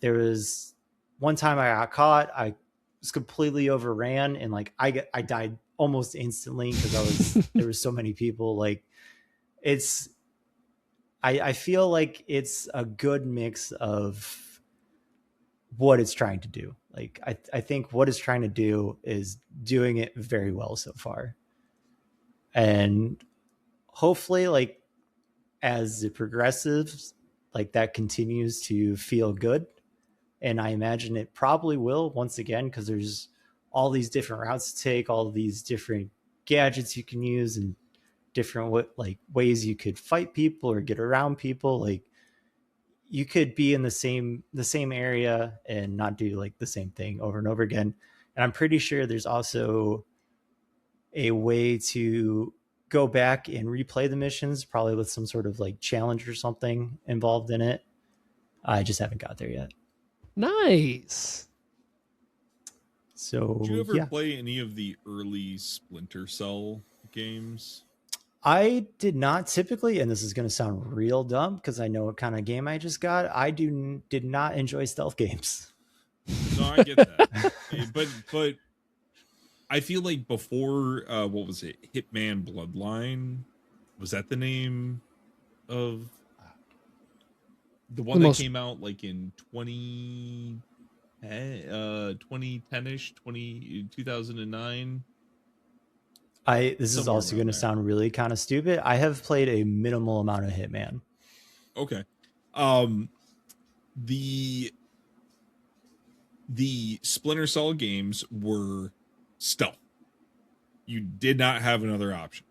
There was one time I got caught. I was completely overran, and like I died almost instantly because there were so many people. Like, I feel like it's a good mix of what it's trying to do. Like, I think what it's trying to do is doing it very well so far. And hopefully, like, as it progresses, like, that continues to feel good. And I imagine it probably will, once again, because there's all these different routes to take, all these different gadgets you can use, and different ways you could fight people or get around people. Like, you could be in the same area and not do like the same thing over and over again. And I'm pretty sure there's also a way to go back and replay the missions, probably with some sort of like challenge or something involved in it. I just haven't got there yet. Nice. So, did you ever play any of the early Splinter Cell games? I did not typically, and this is going to sound real dumb because I know what kind of game I just got. I did not enjoy stealth games. No, I get that. but I feel like before, what was it? Hitman Bloodline? Was that the name of the one that came out like in 2010-ish, 2009? This is also going to sound really kind of stupid. I have played a minimal amount of Hitman. Okay. The Splinter Cell games were stealth. You did not have another option.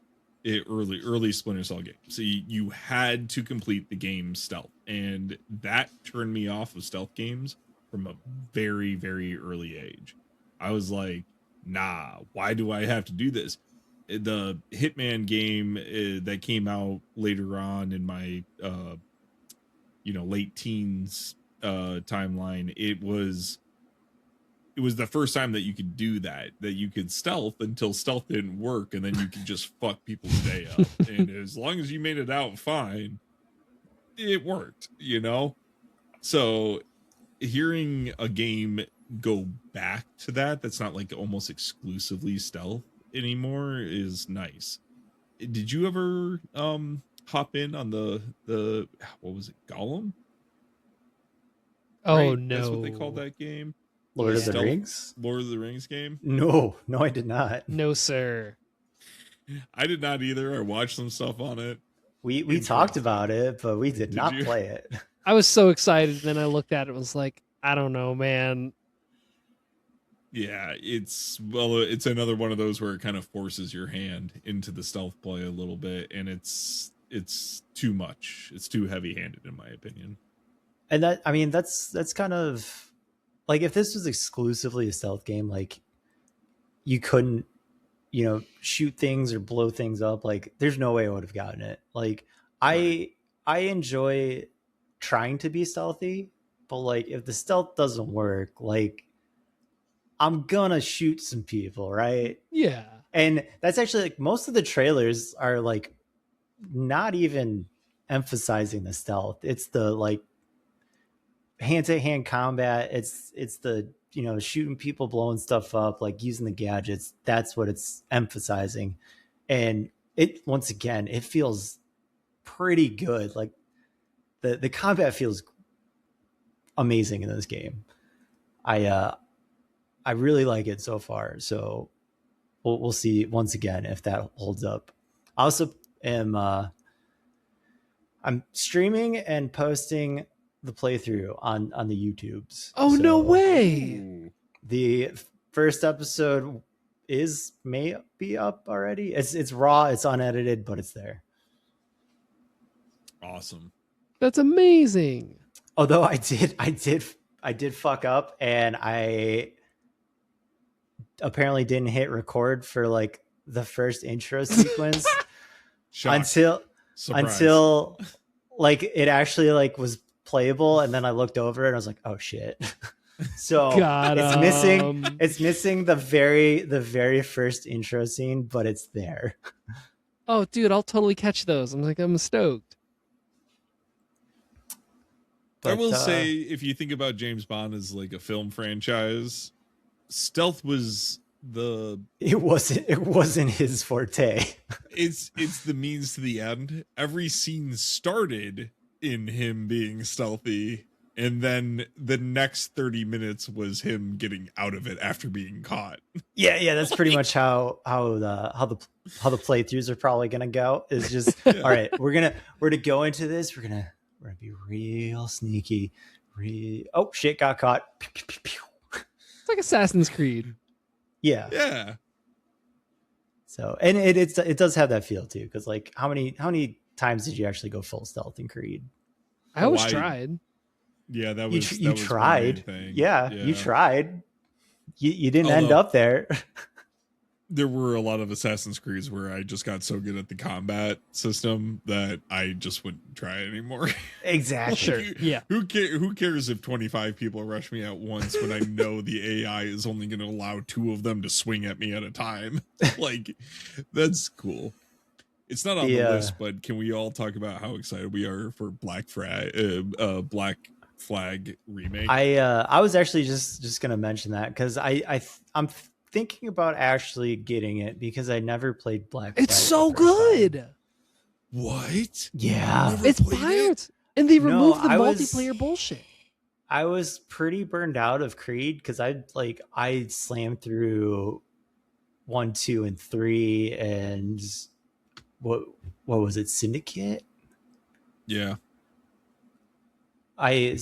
Early Splinter Cell games. So you had to complete the game stealth. And that turned me off of stealth games from a very, very early age. I was like, nah, why do I have to do this? The Hitman game that came out later on in my late teens timeline, it was the first time that you could do that you could stealth until stealth didn't work, and then you could just fuck people's day up. And as long as you made it out fine, it worked, So hearing a game go back to that's not like almost exclusively stealth anymore is nice. Did you ever hop in on the what was it, Gollum? Oh, right? no. That's what they called that game. Lord of the Rings game? No, I did not. No, sir. I did not either. I watched some stuff on it. We talked about it, but we did not play it. I was so excited, then I looked at it and was like, I don't know, man. Yeah, it's another one of those where it kind of forces your hand into the stealth play a little bit, and it's too much. It's too heavy-handed in my opinion. And that's kind of like, if this was exclusively a stealth game, like you couldn't, shoot things or blow things up. Like there's no way I would have gotten it. Like I enjoy trying to be stealthy, but like if the stealth doesn't work, like I'm gonna shoot some people, right? Yeah. And that's actually like most of the trailers are like not even emphasizing the stealth. It's the like hand-to-hand combat. It's the shooting people, blowing stuff up, like using the gadgets. That's what it's emphasizing. And it, once again, it feels pretty good. Like the combat feels amazing in this game. I really like it so far. So we'll see once again if that holds up. I also am I'm streaming and posting the playthrough on the YouTubes. Oh, so, no way. The first episode may be up already. It's raw, it's unedited, but it's there. Awesome. That's amazing. Although I did fuck up, and I apparently didn't hit record for like the first intro sequence until like it actually like was playable, and then I looked over and I was like, oh shit. So it's missing the very first intro scene, but it's there. Oh dude, I'll totally catch those. I'm stoked. But, I will say, if you think about James Bond as like a film franchise, stealth was it wasn't his forte. It's the means to the end. Every scene started in him being stealthy, and then the next 30 minutes was him getting out of it after being caught. Yeah, that's pretty much how the playthroughs are probably gonna go. Is just all right. We're gonna go into this. We're gonna be real sneaky. Oh shit! Got caught. It's like Assassin's Creed. Yeah. So, and it does have that feel too, because like how many times did you actually go full stealth in Creed? I always tried. Yeah, that was you tried. Yeah, you tried. You didn't end up there. There were a lot of Assassin's Creeds where I just got so good at the combat system that I just wouldn't try it anymore. Exactly. Sure. Yeah. Who cares if 25 people rush me at once when I know the AI is only going to allow 2 of them to swing at me at a time? Like, that's cool. It's not on the list, but can we all talk about how excited we are for Black Flag remake? I was actually just gonna mention that, because I'm thinking about actually getting it because I never played Black Flag. It's so good. What? Yeah. Never It's played it? pirates, and they No, removed the I was- multiplayer bullshit. I was pretty burned out of Creed because I slammed through 1, 2, and 3, and what was it, Syndicate? Yeah. I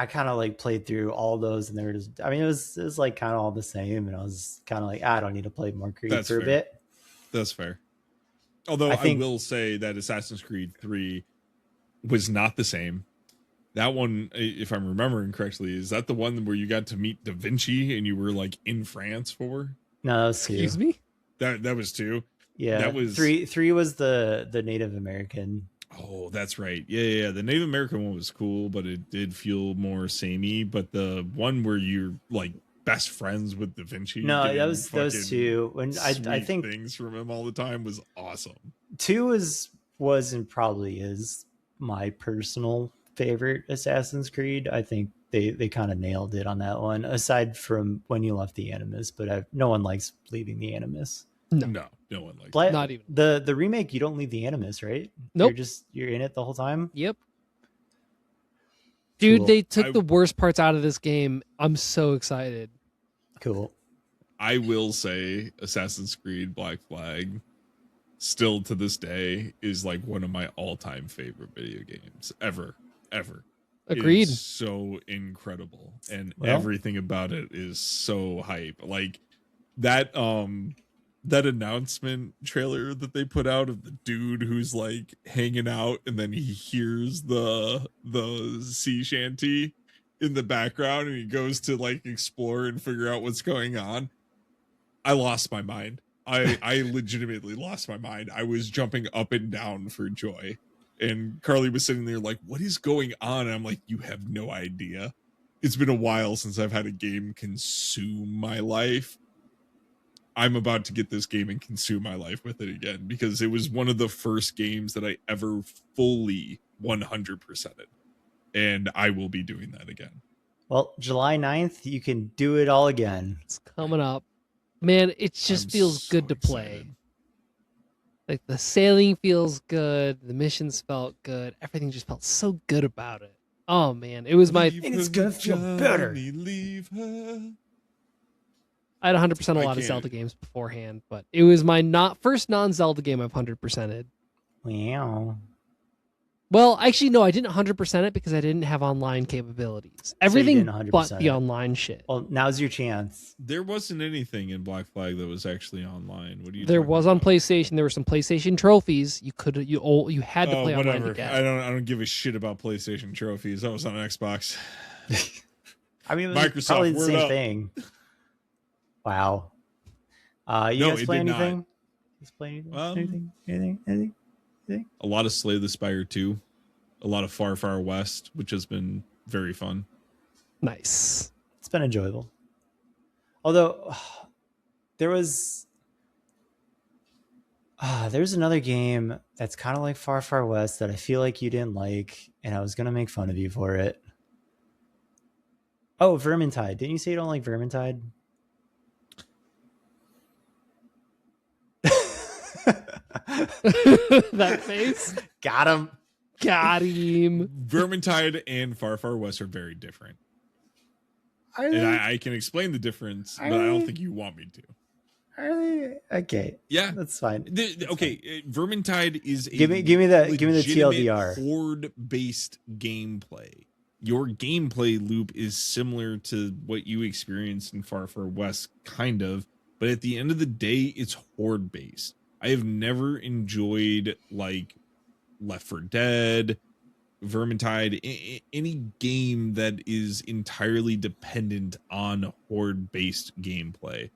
kind of like played through all those, and they were just, I mean, it was like kind of all the same, and I was kind of like, I don't need to play more Creed That's for a fair. bit. That's fair. Although I will say that Assassin's Creed 3 was not the same. That one, if I'm remembering correctly, is that the one where you got to meet Da Vinci and you were like in France for? No, that was 2. Excuse me. That was 2. Yeah, that was 3. 3 was the Native American. Oh, that's right. Yeah. The Native American one was cool, but it did feel more samey. But the one where you're like best friends with Da Vinci, No, that was those 2. When I think things from him all the time was awesome. 2 was and probably is my personal favorite Assassin's Creed. I think they kind of nailed it on that one, aside from when you left the Animus, but no one likes leaving the Animus. No one likes it. Not even. The remake, you don't leave the Animus, right? Nope. You're in it the whole time. Yep. Dude, Cool. they took the worst parts out of this game. I'm so excited. Cool. I will say Assassin's Creed Black Flag still to this day is like one of my all-time favorite video games ever. Agreed. It's so incredible, and Well, everything about it is so hype. Like that that announcement trailer that they put out of the dude who's like hanging out and then he hears the sea shanty in the background and he goes to like explore and figure out what's going on. I lost my mind. I legitimately lost my mind. I was jumping up and down for joy. And Carly was sitting there like, what is going on? And I'm like, you have no idea. It's been a while since I've had a game consume my life. I'm about to get this game and consume my life with it again because it was one of the first games that I ever fully 100%ed. And I will be doing that again. Well, July 9th, you can do it all again. It's coming up. Man, it just I'm feels so good to play. excited. Like the sailing feels good, the missions felt good, everything just felt so good about it. Oh man, it was my Leave And it's her, gonna feel better. Johnny, leave her. I had 100% a I lot of can't- Zelda games beforehand, but it was my first non-Zelda game I've 100%ed. Wow. Well, actually no, I didn't 100% it because I didn't have online capabilities. Everything didn't 100% but the it. online shit. Well, now's your chance. There wasn't anything in Black Flag that was actually online. What do you? There talking was on about? PlayStation. There were some PlayStation trophies. You had to Oh, play online whatever. to get. I don't give a shit about PlayStation trophies. That was on Xbox. I mean, it was Microsoft, probably the word same up. thing. Wow. You No, guys it play did not. anything? You guys play anything? Anything? A lot of Slay the Spire 2. A lot of Far Far West, which has been very fun. Nice. It's been enjoyable. Although there's another game that's kind of like Far Far West that I feel like you didn't like, and I was gonna make fun of you for it. Oh, Vermintide. Didn't you say you don't like Vermintide? That face. Got him. Got him. Vermintide and Far Far West are very different. And I can explain the difference, but I don't think you want me to. Are they? Okay, Yeah. that's fine. Vermintide is a Give me the legitimate TLDR. horde-based gameplay. Your gameplay loop is similar to what you experienced in Far Far West, kind of, but at the end of the day, it's horde-based. I have never enjoyed like Left 4 Dead, Vermintide, any game that is entirely dependent on horde-based gameplay.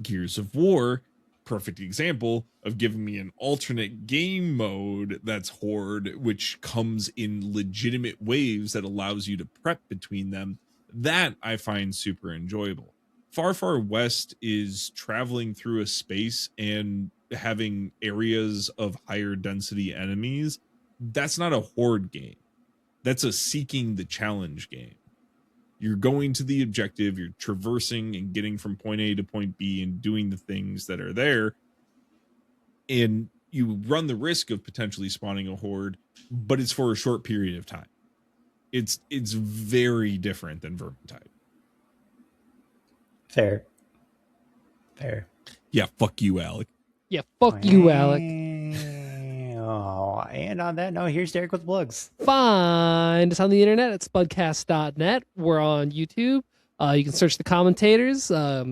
Gears of War, perfect example of giving me an alternate game mode that's horde, which comes in legitimate waves that allows you to prep between them. That I find super enjoyable. Far Far West is traveling through a space and having areas of higher density enemies. That's not a horde game. That's a seeking the challenge game. You're going to the objective, you're traversing and getting from point A to point B and doing the things that are there. And you run the risk of potentially spawning a horde, but it's for a short period of time. It's very different than Vermintide. Fair. Yeah, fuck you, Alec. Yeah, fuck you, Alec. Oh, and on that note, here's Derek with plugs. Find us on the internet at spudcast.net. We're on YouTube. You can search the commentators.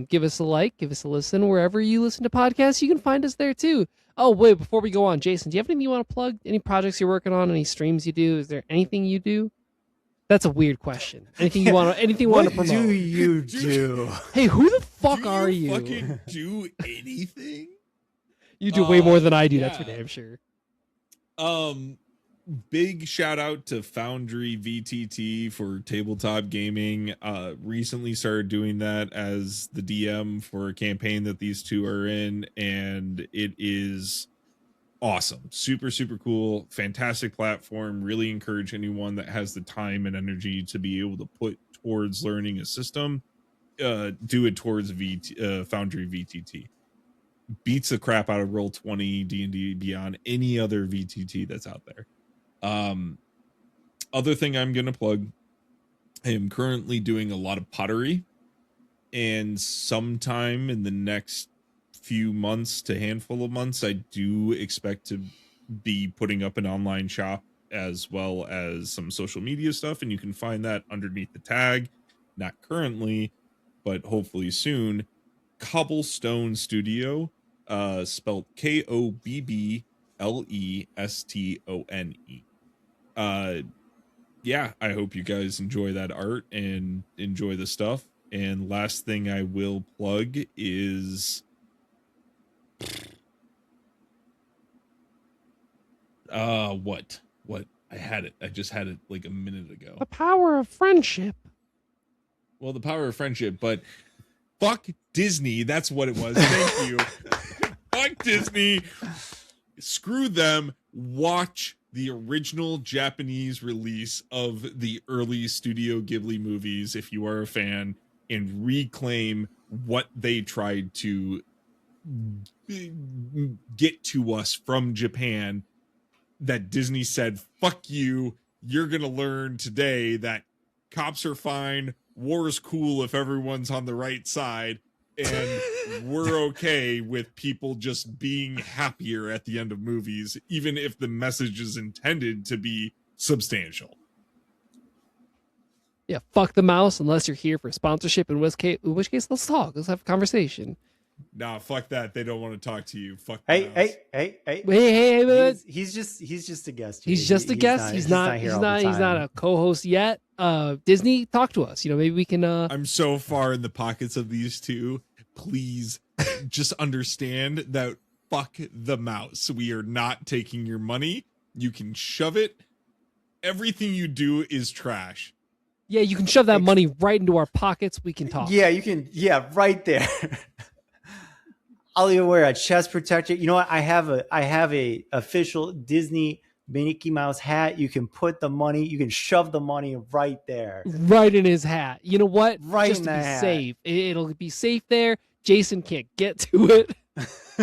Give us a like, give us a listen. Wherever you listen to podcasts, you can find us there too. Oh, wait, before we go on, Jason, do you have anything you want to plug? Any projects you're working on? Any streams you do? Is there anything you do? That's a weird question. Anything you want to promote? What do you do? Hey, who the fuck are you? Fucking do anything? You do way more than I do, that's yeah. for damn sure. Big shout out to Foundry VTT for tabletop gaming. Recently started doing that as the DM for a campaign that these two are in, and it is awesome. Super cool, fantastic platform. Really encourage anyone that has the time and energy to be able to put towards learning a system, do it towards Foundry VTT. Beats the crap out of Roll20, D&D Beyond, any other VTT that's out there. Other thing I'm going to plug, I am currently doing a lot of pottery, and sometime in the next few months to handful of months, I do expect to be putting up an online shop as well as some social media stuff, and you can find that underneath the tag, not currently, but hopefully soon, Cobblestone Studio, spelled KOBBLESTONE. Yeah, I hope you guys enjoy that art and enjoy the stuff. And last thing I will plug is what I had it. I just had it like a minute ago. The power of friendship. Well, the power of friendship, but fuck Disney. That's what it was. Thank you. Fuck Disney. Screw them. Watch the original Japanese release of the early Studio Ghibli movies if you are a fan, and reclaim what they tried to get to us from Japan, that Disney said, fuck you, you're gonna learn today that cops are fine, war is cool if everyone's on the right side, and we're okay with people just being happier at the end of movies, even if the message is intended to be substantial. Yeah, fuck the mouse unless you're here for sponsorship, in which case let's talk. Let's have a conversation. Nah, fuck that. They don't want to talk to you. Fuck Hey, the mouse. Hey, he's just a guest. he's just a guest. He's not a co-host yet. Disney, talk to us. Maybe we can I'm so far in the pockets of these two. Please just understand that fuck the mouse. We are not taking your money. You can shove it. Everything you do is trash. Yeah, you can shove that money right into our pockets. We can talk. Yeah, you can. Yeah, right there. I'll even wear a chest protector. You know what? I have a official Disney Mickey Mouse hat. You can put the money. You can shove the money right there, right in his hat. You know what? Right Just in to the be hat. safe. It'll be safe there. Jason can't get to it.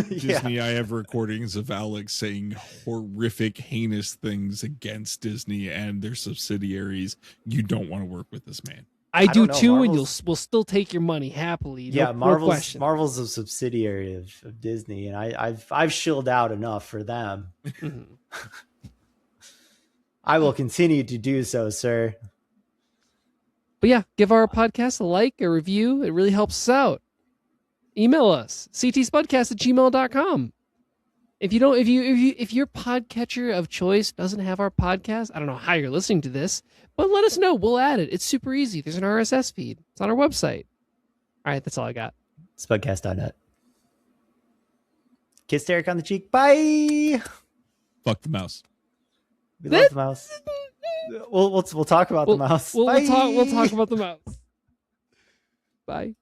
Disney, I have recordings of Alex saying horrific, heinous things against Disney and their subsidiaries. You don't want to work with this man. I do don't know, too, Marvel's- and we'll still take your money happily. Yeah, no question. Marvel's a subsidiary of Disney, and I've shilled out enough for them. Mhm. I will continue to do so, sir. But yeah, give our podcast a like, a review. It really helps us out. Email us, ctspudcast@gmail.com. If your podcatcher of choice doesn't have our podcast, I don't know how you're listening to this, but let us know. We'll add it. It's super easy. There's an RSS feed. It's on our website. All right, that's all I got. Spudcast.net. Kiss Derek on the cheek. Bye. Fuck the mouse. We love the mouse. We'll talk about the mouse. We'll Bye. talk about the mouse. Bye.